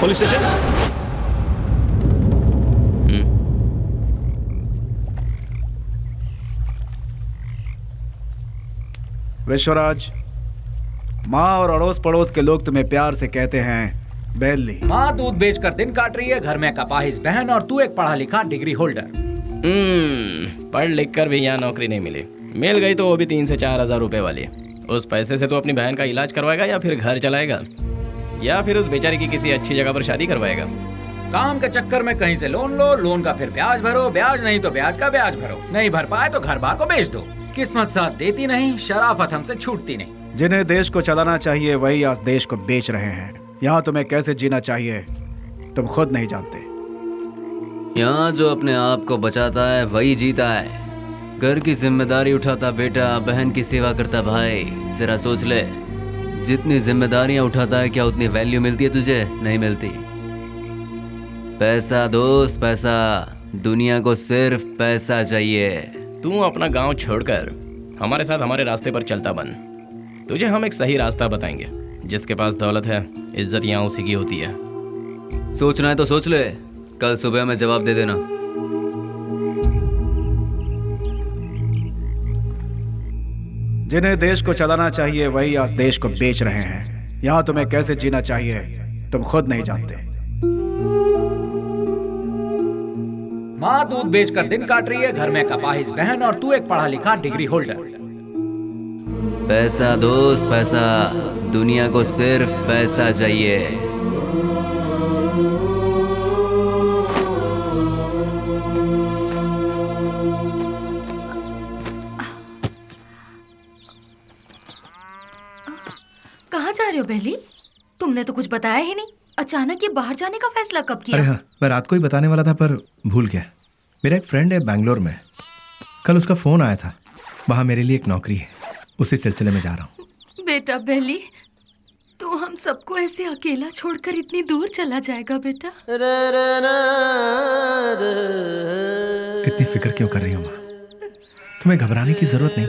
Police station. विश्वराज, माँ और अड़ोस पड़ोस के लोग तुम्हें प्यार से कहते हैं बेली। माँ दूध बेचकर दिन काट रही है, घर में कपाहिस बहन और तू एक पढ़ा लिखा डिग्री होल्डर। पढ़ लिख कर भी यहाँ नौकरी नहीं मिली, मिल गई तो वो भी 3 से 4 हजार रुपए वाली। उस पैसे से तू अपनी बहन का इलाज करवाएगा या फिर घर चलाएगा, या फिर उस बेचारी की किसी अच्छी जगह पर शादी करवाएगा? काम के चक्कर में कहीं से लोन लो, लोन का फिर ब्याज भरो, ब्याज नहीं तो ब्याज का ब्याज भरो, नहीं भर पाए तो घर बार को बेच दो। किस्मत साथ देती नहीं, शराफत हमसे छूटती नहीं। जिन्हें देश को चलाना चाहिए वही आज देश को बेच रहे हैं। यहाँ तुम्हें कैसे जीना चाहिए तुम खुद नहीं जानते। यहाँ जो अपने आप को बचाता है वही जीता है। घर की जिम्मेदारी उठाता बेटा, बहन की सेवा करता भाई। जरा सोच ले, जितनी जिम्मेदारियां उठाता है क्या उतनी वैल्यू मिलती है तुझे? नहीं मिलती। पैसा दोस्त, पैसा। दुनिया को सिर्फ पैसा चाहिए। तू अपना गांव छोड़कर हमारे साथ हमारे रास्ते पर चलता बन। तुझे हम एक सही रास्ता बताएंगे। जिसके पास दौलत है, इज्जत यहाँ उसी की होती है। सोचना है तो सोच ले, कल सुबह में जवाब दे देना। जिन्हें देश को चलाना चाहिए वही आज देश को बेच रहे हैं। यहाँ तुम्हें कैसे जीना चाहिए तुम खुद नहीं जानते। माँ दूध बेचकर दिन काट रही है, घर में कपाहिज बहन और तू एक पढ़ा लिखा डिग्री होल्डर। पैसा दोस्त, पैसा। दुनिया को सिर्फ पैसा चाहिए। कहाँ जा रहे हो बेली? तुमने तो कुछ बताया ही नहीं। अचानक ये बाहर जाने का फैसला कब किया? अरे हाँ, मैं रात को ही बताने वाला था पर भूल गया। मेरा एक फ्रेंड है बैंगलोर में, कल उसका फोन आया था। वहाँ मेरे लिए एक नौकरी है, उसी सिलसिले में जा रहा हूँ। बेटा बेली, तू हम सबको ऐसे अकेला छोड़कर इतनी दूर चला जाएगा बेटा? इतनी फिक्र क्यों कर रही हो माँ? तुम्हें घबराने की जरूरत नहीं।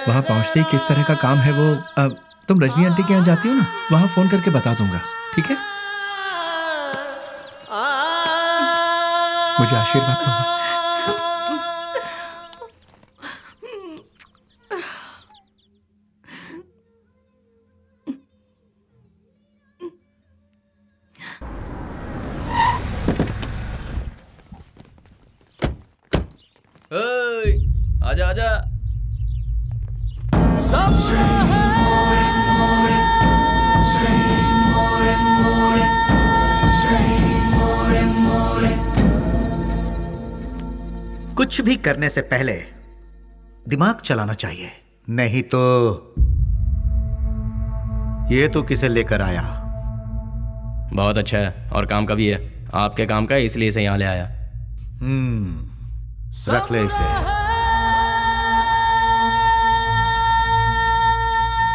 वहाँ पहुँचते ही किस तरह का काम है वो अब तुम रजनी आंटी के यहाँ जाती हो ना, वहाँ फोन करके बता दूंगा, ठीक है? मुझे आशीर्वाद दो माँ। आजा आजा। कुछ भी करने से पहले दिमाग चलाना चाहिए, नहीं तो ये तो किसे लेकर आया। बहुत अच्छा है और काम का भी है। आपके काम का है इसलिए इसे यहाँ ले आया। रख ले इसे।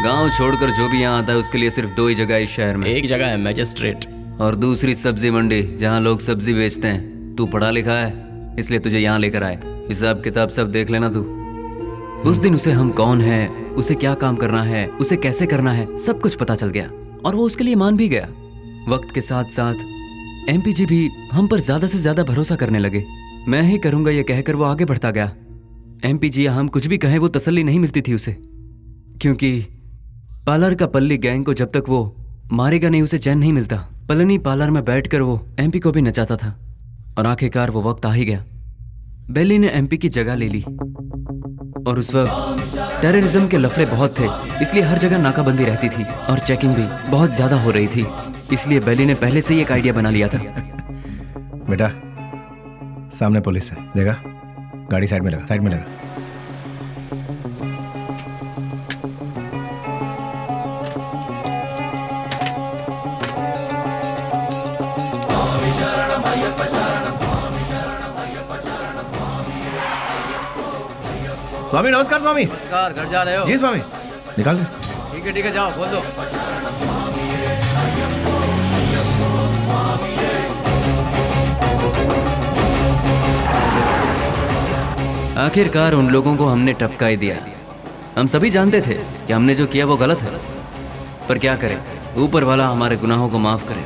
गांव छोड़कर जो भी यहाँ आता है उसके लिए सिर्फ दो ही जगह है इस शहर में। एक जगह है मैजिस्ट्रेट और दूसरी सब्जी मंडी, जहाँ लोग सब्जी बेचते हैं। तू पढ़ा लिखा है इसलिए तुझे यहाँ लेकर आए। हिसाब किताब सब देख लेना तू। उस दिन उसे हम कौन है, उसे क्या काम करना है, उसे कैसे करना है, सब कुछ पता चल गया और वो उसके लिए मान भी गया। वक्त के साथ साथ एमपी जी भी हम पर ज्यादा से ज्यादा भरोसा करने लगे। मैं ही करूंगा ये कहकर वो आगे बढ़ता गया। एमपी जी हम कुछ भी कहें वो तसल्ली नहीं मिलती थी उसे, क्योंकि पार्लर का पल्ली गैंग को जब तक वो मारेगा नहीं उसे चैन नहीं मिलता। पलनी पार्लर में बैठकर वो एमपी को भी नचाता था और आखिरकार वो वक्त आ ही गया। बेली ने एमपी की जगह ले ली और उस वक्त टेररिज्म के लफड़े बहुत थे, इसलिए हर जगह नाकाबंदी रहती थी और चेकिंग भी बहुत ज्यादा हो रही थी। इसलिए बेली ने पहले से ही एक आइडिया बना लिया था। बेटा सामने पुलिस है, देखा? गाड़ी साइड में लगा, साइड में लगा। स्वामी नमस्कार। स्वामी नमस्कार। घर जा रहे हो? जी स्वामी। निकाल दे। ठीक है जाओ, खोल दो। आखिरकार उन लोगों को हमने टपका ही दिया। हम सभी जानते थे कि हमने जो किया वो गलत है, पर क्या करें, ऊपर वाला हमारे गुनाहों को माफ करे।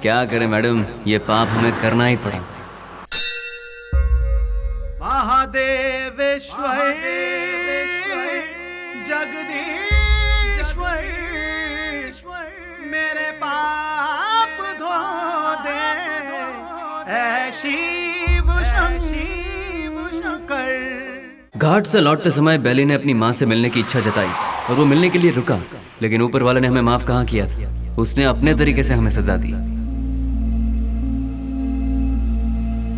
क्या करें मैडम, ये पाप हमें करना ही पड़ा। महादेवेश्वर जगदीश्वर मेरे पाप धो दे, ऐ शिव शंकर। घाट से लौटते समय बेली ने अपनी माँ से मिलने की इच्छा जताई। और वो मिलने के लिए रुका, लेकिन ऊपर वाले ने हमें माफ कहाँ किया था। उसने अपने तरीके से हमें सजा दी।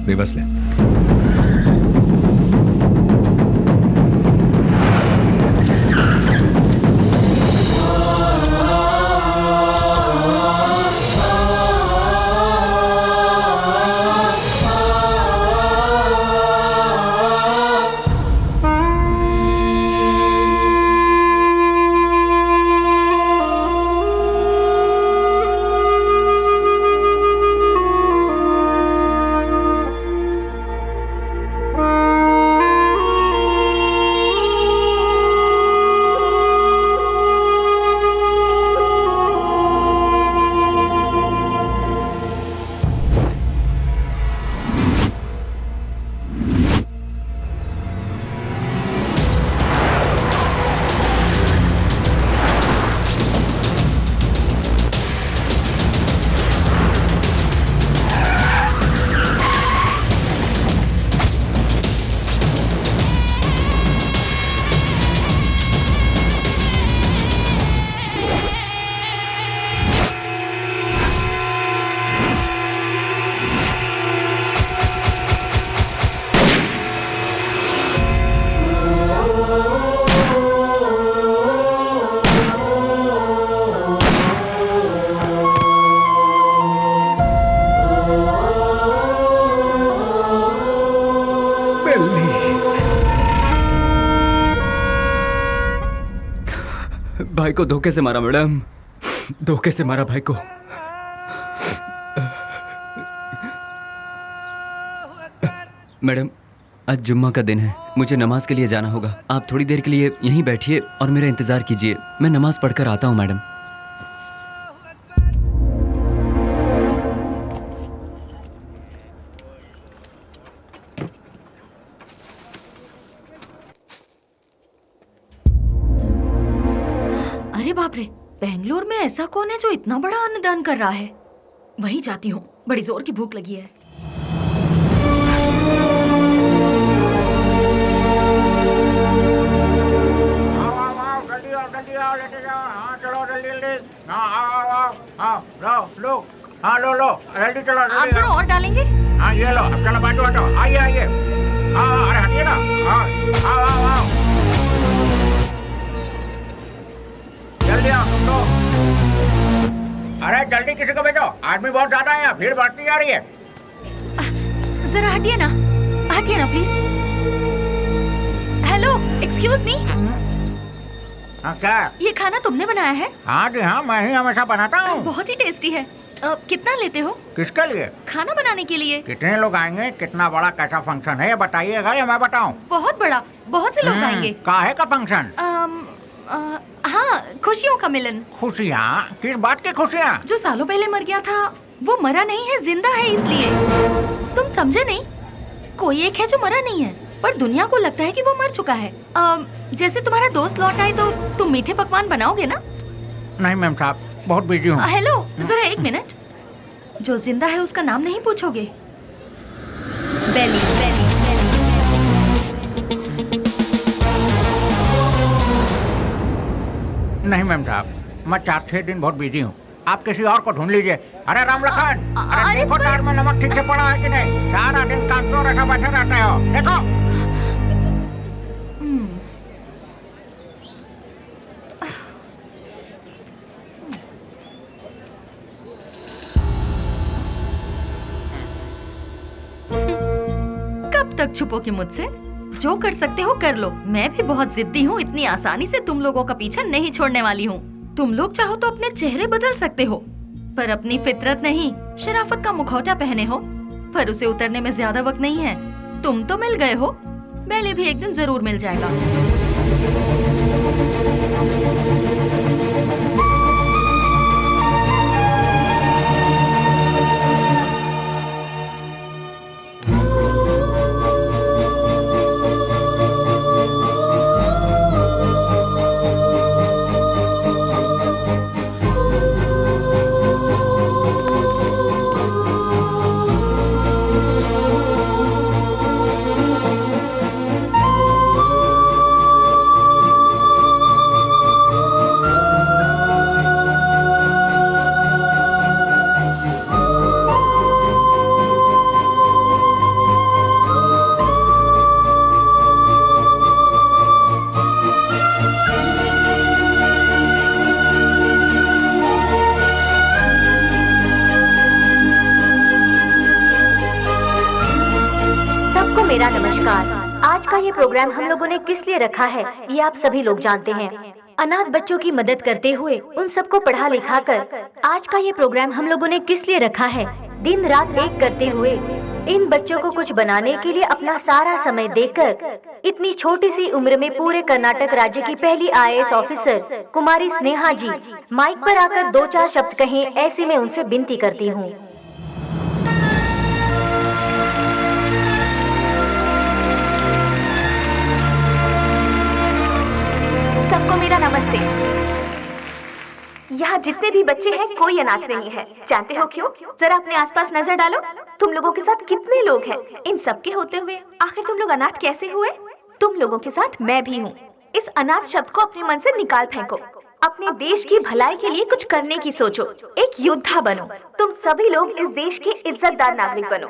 रिवर्स ले। भाई को धोखे से मारा मैडम, धोखे से मारा भाई को। मैडम आज जुम्मा का दिन है, मुझे नमाज के लिए जाना होगा। आप थोड़ी देर के लिए यहीं बैठिए और मेरा इंतजार कीजिए, मैं नमाज पढ़कर आता हूँ मैडम। अरे बाप रे, बेंगलोर में ऐसा कौन है जो इतना बड़ा अन्नदान कर रहा है? वहीं जाती हूँ, बड़ी जोर की भूख लगी है। लो जल्दी चलो। आप जरा और डालेंगे? हाँ ये लो, अब चलो बैठो बैठो, आइए आइए। हाँ अरे हटिए ना, आओ आओ आओ, जल्दी आओ लो। अरे जल्दी किसी को भेजो, आदमी बहुत ज्यादा है, भीड़ बढ़ती जा रही है। जरा हटिए ना प्लीज। Hello, excuse me. हाँ क्या? ये खाना तुमने बनाया है? हाँ जी हाँ, मैं ही हमेशा बनाता हूँ। बहुत ही टेस्टी है। कितना लेते हो? किसके लिए? खाना बनाने के लिए। कितने लोग आएंगे, कितना बड़ा कैसा फंक्शन है ये बताइएगा या मैं बताऊँ? बहुत बड़ा, बहुत से लोग आएंगे। काहे का फंक्शन? हाँ, खुशियों का मिलन। खुशियाँ? किस बात की खुशियाँ? जो सालों पहले मर गया था वो मरा नहीं है, जिंदा है, इसलिए। तुम समझे नहीं? कोई एक है जो मरा नहीं है, पर दुनिया को लगता है कि वो मर चुका है। जैसे तुम्हारा दोस्त लौट आए तो तुम मीठे पकवान बनाओगे ना? नहीं मैम साहब, बहुत बिजी हूँ। हेलो, जरा एक मिनट। जो जिंदा है उसका नाम नहीं पूछोगे? बेली, बेली, नहीं मैम साहब, मैं 4-6 दिन बहुत बिजी हूँ, आप किसी और को ढूंढ लीजिए। अरे राम लखन, अरे देखो तार में नमक ठीक से पड़ा है कि नहीं? सारा दिन काम तो ऐसा बैठे रहते हो, देखो। कब तक छुपोगे मुझसे? जो कर सकते हो कर लो। मैं भी बहुत जिद्दी हूँ, इतनी आसानी से तुम लोगों का पीछा नहीं छोड़ने वाली हूँ। तुम लोग चाहो तो अपने चेहरे बदल सकते हो, पर अपनी फितरत नहीं। शराफत का मुखौटा पहने हो, पर उसे उतरने में ज्यादा वक्त नहीं है। तुम तो मिल गए हो, बेली भी एक दिन जरूर मिल जाएगा। प्रोग्राम हम लोगों ने किस लिए रखा है ये आप सभी लोग जानते हैं। अनाथ बच्चों की मदद करते हुए उन सबको पढ़ा लिखा कर आज का ये प्रोग्राम हम लोगों ने किस लिए रखा है। दिन रात एक करते हुए इन बच्चों को कुछ बनाने के लिए अपना सारा समय देकर इतनी छोटी सी उम्र में पूरे कर्नाटक राज्य की पहली IAS ऑफिसर कुमारी स्नेहा जी माइक पर आकर 2-4 शब्द कहें, ऐसी मैं उनसे विनती करती हूँ। सबको मेरा नमस्ते। यहाँ जितने भी बच्चे हैं कोई अनाथ नहीं है। जानते हो क्यों? जरा अपने आसपास नजर डालो, तुम लोगों के साथ कितने लोग हैं। इन सब के होते हुए आखिर तुम लोग अनाथ कैसे हुए? तुम लोगों के साथ मैं भी हूँ। इस अनाथ शब्द को अपने मन से निकाल फेंको। अपने देश की भलाई के लिए कुछ करने की सोचो, एक योद्धा बनो। तुम सभी लोग इस देश के इज्जतदार नागरिक बनो।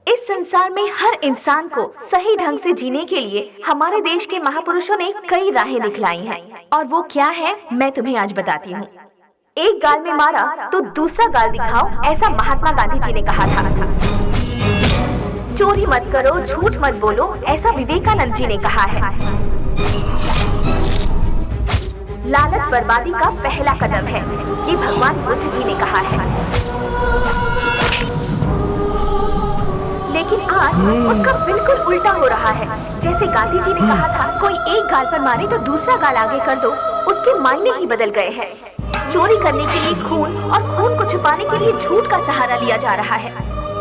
इस संसार में हर इंसान को सही ढंग से जीने के लिए हमारे देश के महापुरुषों ने कई राहें दिखलाई हैं, और वो क्या है मैं तुम्हें आज बताती हूँ। एक गाल में मारा तो दूसरा गाल दिखाओ, ऐसा महात्मा गांधी जी ने कहा था। चोरी मत करो, झूठ मत बोलो, ऐसा विवेकानंद जी ने कहा है। लालच बर्बादी का पहला कदम है, ये भगवान बुद्ध जी ने कहा है। लेकिन आज उसका बिल्कुल उल्टा हो रहा है। जैसे गांधी जी ने कहा था, कोई एक गाल पर मारे तो दूसरा गाल आगे कर दो, उसके मायने ही बदल गए हैं। चोरी करने के लिए खून और खून को छुपाने के लिए झूठ का सहारा लिया जा रहा है।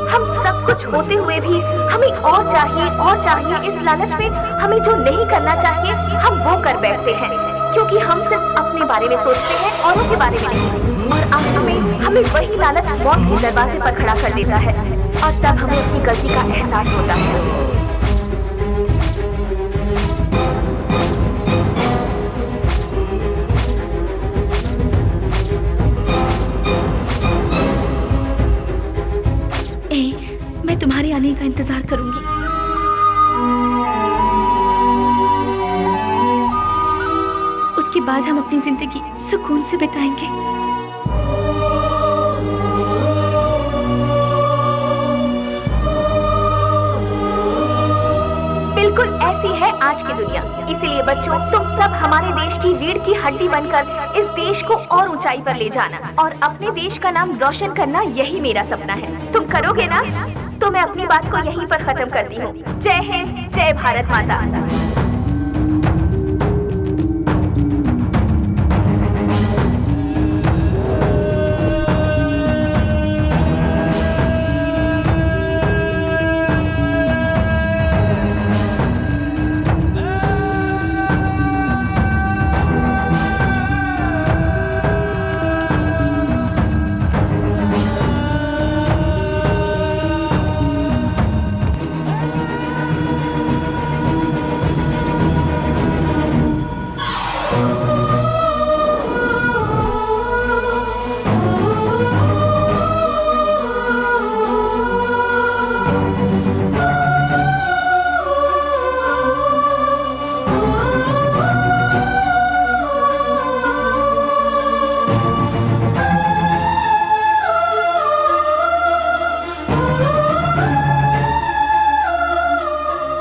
हम सब कुछ होते हुए भी हमें और चाहिए। इस लालच में हमें जो नहीं करना चाहिए हम वो कर बैठते हैं, क्योंकि हम सिर्फ अपने बारे में सोचते हैं, औरों के बारे में नहीं। और आखिर में हमें वही लालच मौत के दरवाजे पर खड़ा कर देता है, और तब हमें अपनी गलती का एहसास होता है। मैं तुम्हारे आने का इंतजार करूंगी। उसके बाद हम अपनी जिंदगी सुकून से बिताएंगे। बिल्कुल ऐसी है आज की दुनिया। इसीलिए बच्चों, तुम सब हमारे देश की रीढ़ की हड्डी बनकर इस देश को और ऊंचाई पर ले जाना और अपने देश का नाम रोशन करना, यही मेरा सपना है। तुम करोगे ना? तो मैं अपनी बात को यहीं पर खत्म करती हूँ। जय हिंद, जय भारत माता।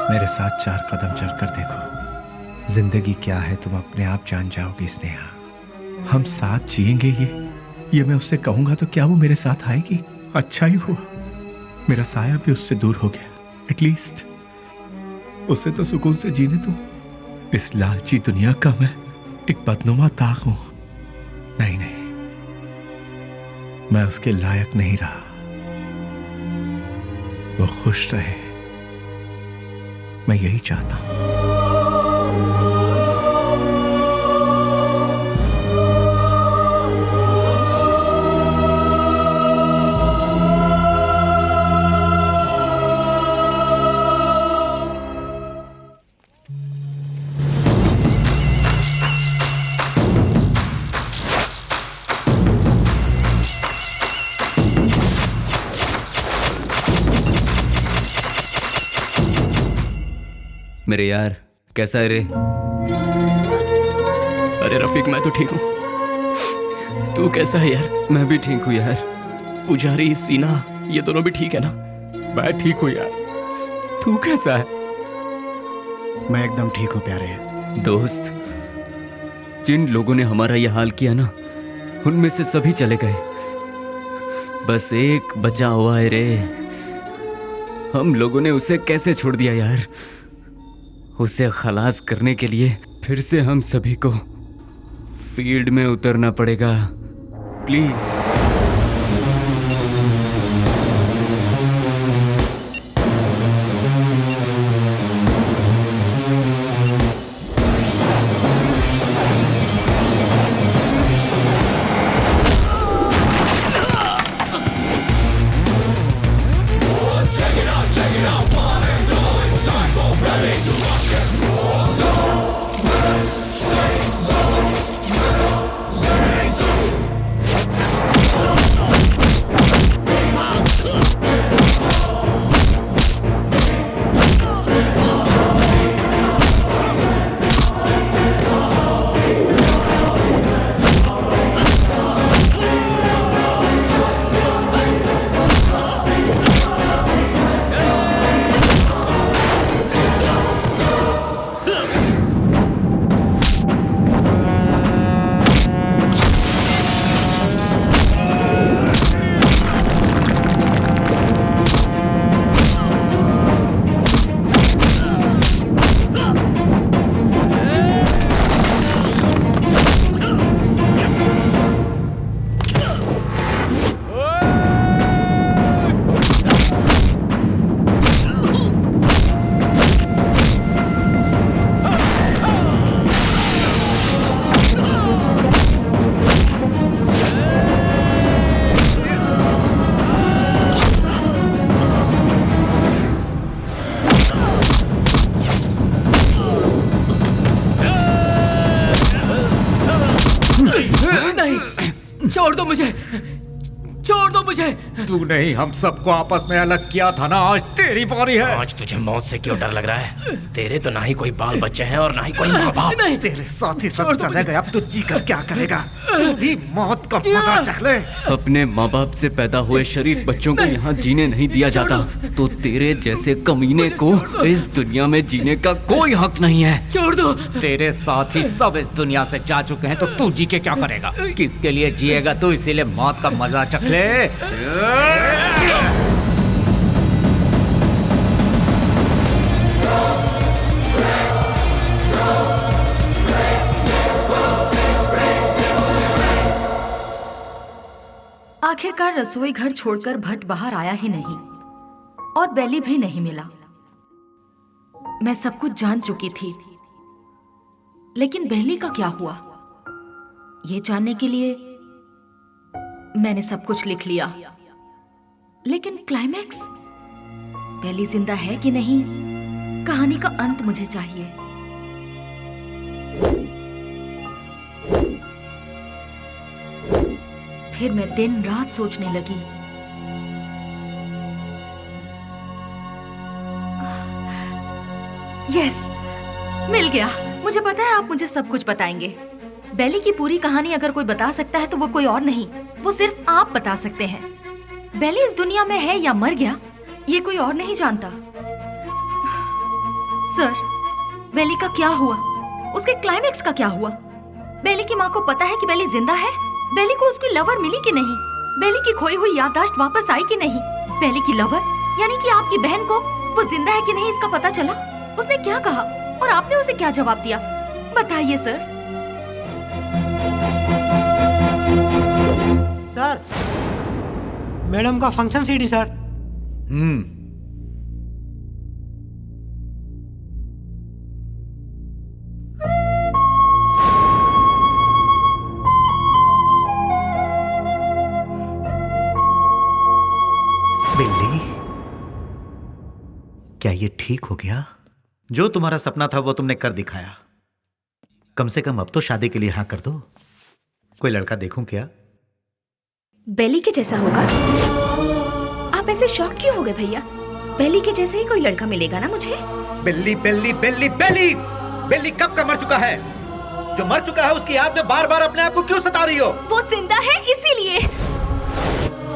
मेरे साथ 4 कदम चलकर देखो। जिंदगी क्या है तुम अपने आप जान जाओगी स्नेहा। हम साथ जिएंगे ये मैं उससे कहूंगा तो क्या वो मेरे साथ आएगी? अच्छा ही हुआ मेरा साया भी उससे दूर हो गया। एटलीस्ट उसे तो सुकून से जीने दो। इस लालची दुनिया का मैं एक बदनुमा ताक हूं। नहीं, मैं उसके लायक नहीं रहा। वो खुश रहे, मैं यही चाहता हूं। मेरे यार, कैसा है रे? अरे रफीक, मैं तो ठीक हूँ। तू कैसा है यार? मैं भी ठीक हूँ यार। पुजारी, सीना, ये दोनों भी ठीक है ना? मैं ठीक हूँ यार। तू कैसा है? मैं एकदम ठीक हूँ प्यारे। दोस्त, जिन लोगों ने हमारा यह हाल किया ना, उनमें से सभी चले गए, बस एक बचा हुआ है रे। हम लोगों ने उसे कैसे छोड़ दिया यार। उसे खलास करने के लिए फिर से हम सभी को फील्ड में उतरना पड़ेगा। प्लीज। छोड़ दो मुझे, छोड़ दो मुझे। तू नहीं हम सबको आपस में अलग किया था ना, आज तेरी बारी है। आज तुझे मौत से क्यों डर लग रहा है? तेरे तो ना ही कोई बाल बच्चे हैं और ना ही कोई माँ बाप। तेरे साथ ही सब चले गए, अब तू जी कर क्या करेगा? तू भी मौत का मजा चख ले। अपने माँ बाप से पैदा हुए शरीफ बच्चों को यहाँ जीने नहीं दिया जाता, तो तेरे जैसे कमीने को इस दुनिया में जीने का कोई हक नहीं है। छोड़ दो। तेरे साथ ही सब इस दुनिया से जा चुके हैं, तो तू जी के क्या करेगा? किसके लिए जिएगा तू? इसीलिए मौत का मजा चख ले। आखिरकार रसोई घर छोड़कर भट्ट बाहर आया ही नहीं और बेली भी नहीं मिला। मैं सब कुछ जान चुकी थी, लेकिन बेली का क्या हुआ, ये जानने के लिए मैंने सब कुछ लिख लिया। लेकिन क्लाइमैक्स, बेली जिंदा है कि नहीं, कहानी का अंत मुझे चाहिए। फिर मैं दिन रात सोचने लगी। यस, मिल गया। मुझे पता है आप मुझे सब कुछ बताएंगे। बेली की पूरी कहानी अगर कोई बता सकता है तो वो कोई और नहीं, वो सिर्फ आप बता सकते हैं। बेली इस दुनिया में है या मर गया, ये कोई और नहीं जानता। सर, बेली का क्या हुआ? उसके क्लाइमैक्स का क्या हुआ? बेली की माँ को पता है कि बेली जिंदा है? बेली को उसकी लवर मिली कि नहीं? बेली की खोई हुई याददाश्त वापस आई कि नहीं? बेली की लवर यानी कि आपकी बहन को वो जिंदा है कि नहीं इसका पता चला? उसने क्या कहा और आपने उसे क्या जवाब दिया? बताइए सर। सर, मैडम का फंक्शन सीडी सर। बिल्ली, क्या ये ठीक हो गया? जो तुम्हारा सपना था वो तुमने कर दिखाया। कम से कम अब तो शादी के लिए हाँ कर दो। कोई लड़का देखूं क्या? बेली के जैसा होगा? आप ऐसे शॉक क्यों हो गए भैया? बेली के जैसे ही कोई लड़का मिलेगा ना मुझे। बिल्ली बिल्ली बिल्ली बिल्ली बिल्ली कब का मर चुका है? जो मर चुका है उसकी याद में बार बार अपने आप को क्यों सता रही हो? वो जिंदा है इसीलिए।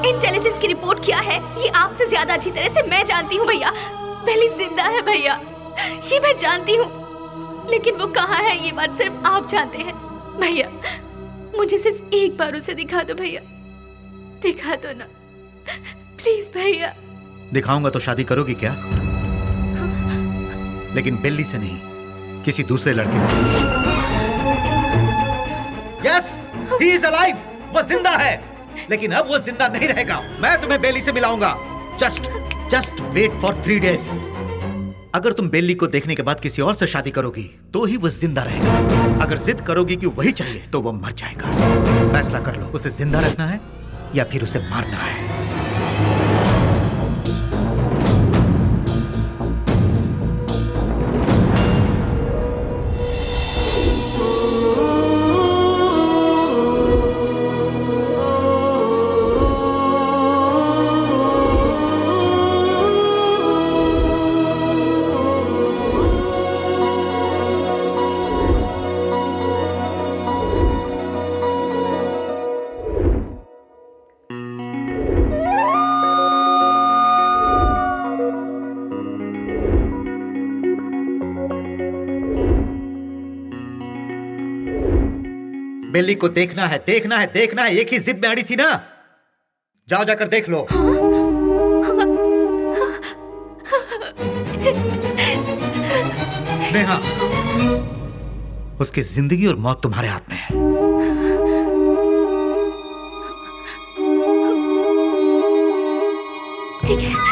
इंटेलिजेंस की रिपोर्ट क्या है ये आपसे ज्यादा अच्छी तरह से मैं जानती हूँ भैया। बेली जिंदा है भैया, ये मैं जानती हूँ। लेकिन वो कहाँ है ये बात सिर्फ आप जानते हैं। भैया मुझे सिर्फ एक बार उसे दिखा दो भैया, दिखा दो ना प्लीज भैया। दिखाऊंगा तो शादी करोगी क्या? लेकिन बिल्ली से नहीं, किसी दूसरे लड़के से। यस, ही इज अलाइव, वो जिंदा है, लेकिन अब वो जिंदा नहीं रहेगा। मैं तुम्हें बेली से मिलाऊंगा। Just wait for 3 days. अगर तुम बेली को देखने के बाद किसी और से शादी करोगी तो ही वो जिंदा रहेगा। अगर जिद करोगी कि वही चाहिए तो वो मर जाएगा। फैसला कर लो, उसे जिंदा रखना है या फिर उसे मारना है। बेली को देखना है, देखना है, देखना है। एक ही जिद में अड़ी थी ना। जाओ जाकर देख लो। नेहा, उसकी जिंदगी और मौत तुम्हारे हाथ में है। ठीक है।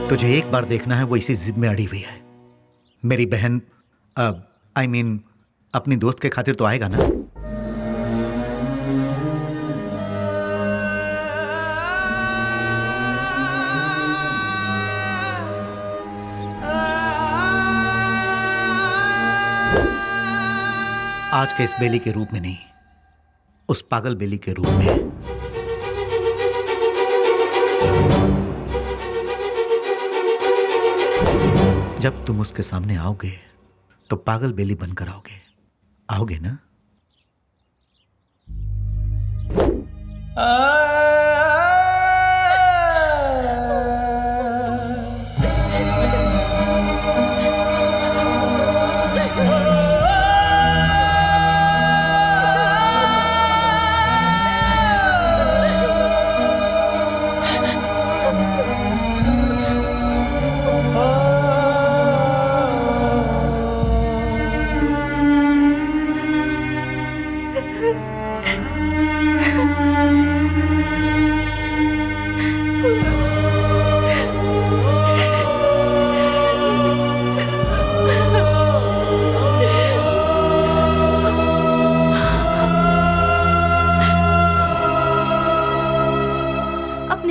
तुझे एक बार देखना है, वो इसी जिद में अड़ी हुई है। मेरी बहन आई मीन अपनी दोस्त के खातिर तो आएगा ना। आज के इस बेली के रूप में नहीं, उस पागल बेली के रूप में। जब तुम उसके सामने आओगे तो पागल बेली बनकर आओगे ना? अपने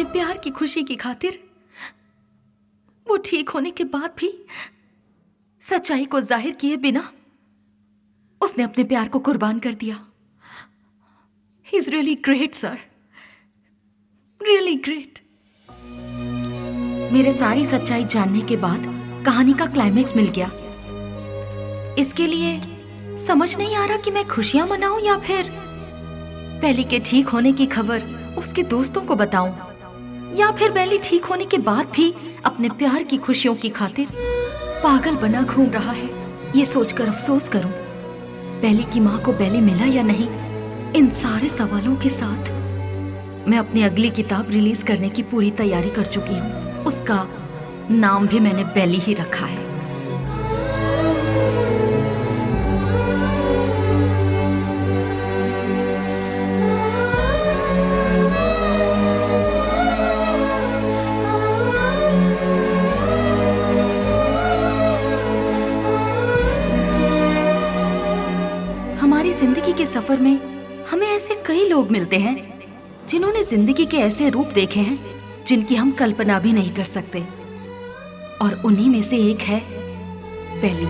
प्यार की खुशी की खातिर वो ठीक होने के बाद भी सच्चाई को जाहिर किए बिना उसने अपने प्यार को कुर्बान कर दिया। He is really great sir, really great. मेरे सारी सच्चाई जानने के बाद कहानी का क्लाइमेक्स मिल गया। इसके लिए समझ नहीं आ रहा कि मैं खुशियां मनाऊं या फिर बेली के ठीक होने की खबर उसके दोस्तों को बताऊं, या फिर बेली ठीक होने के बाद भी अपने प्यार की खुशियों की खातिर पागल बना घूम रहा है। ये सोचकर अफसोस करूं बेली की माँ को बेली मिला या नहीं। इन सारे सवालों के साथ मैं अपनी अगली किताब रिलीज करने की पूरी तैयारी कर चुकी हूँ। उसका नाम भी मैंने बेली ही रखा है। हमारी जिंदगी के सफर में हमें ऐसे कई लोग मिलते हैं जिन्होंने जिंदगी के ऐसे रूप देखे हैं जिनकी हम कल्पना भी नहीं कर सकते, और उन्हीं में से एक है बेली।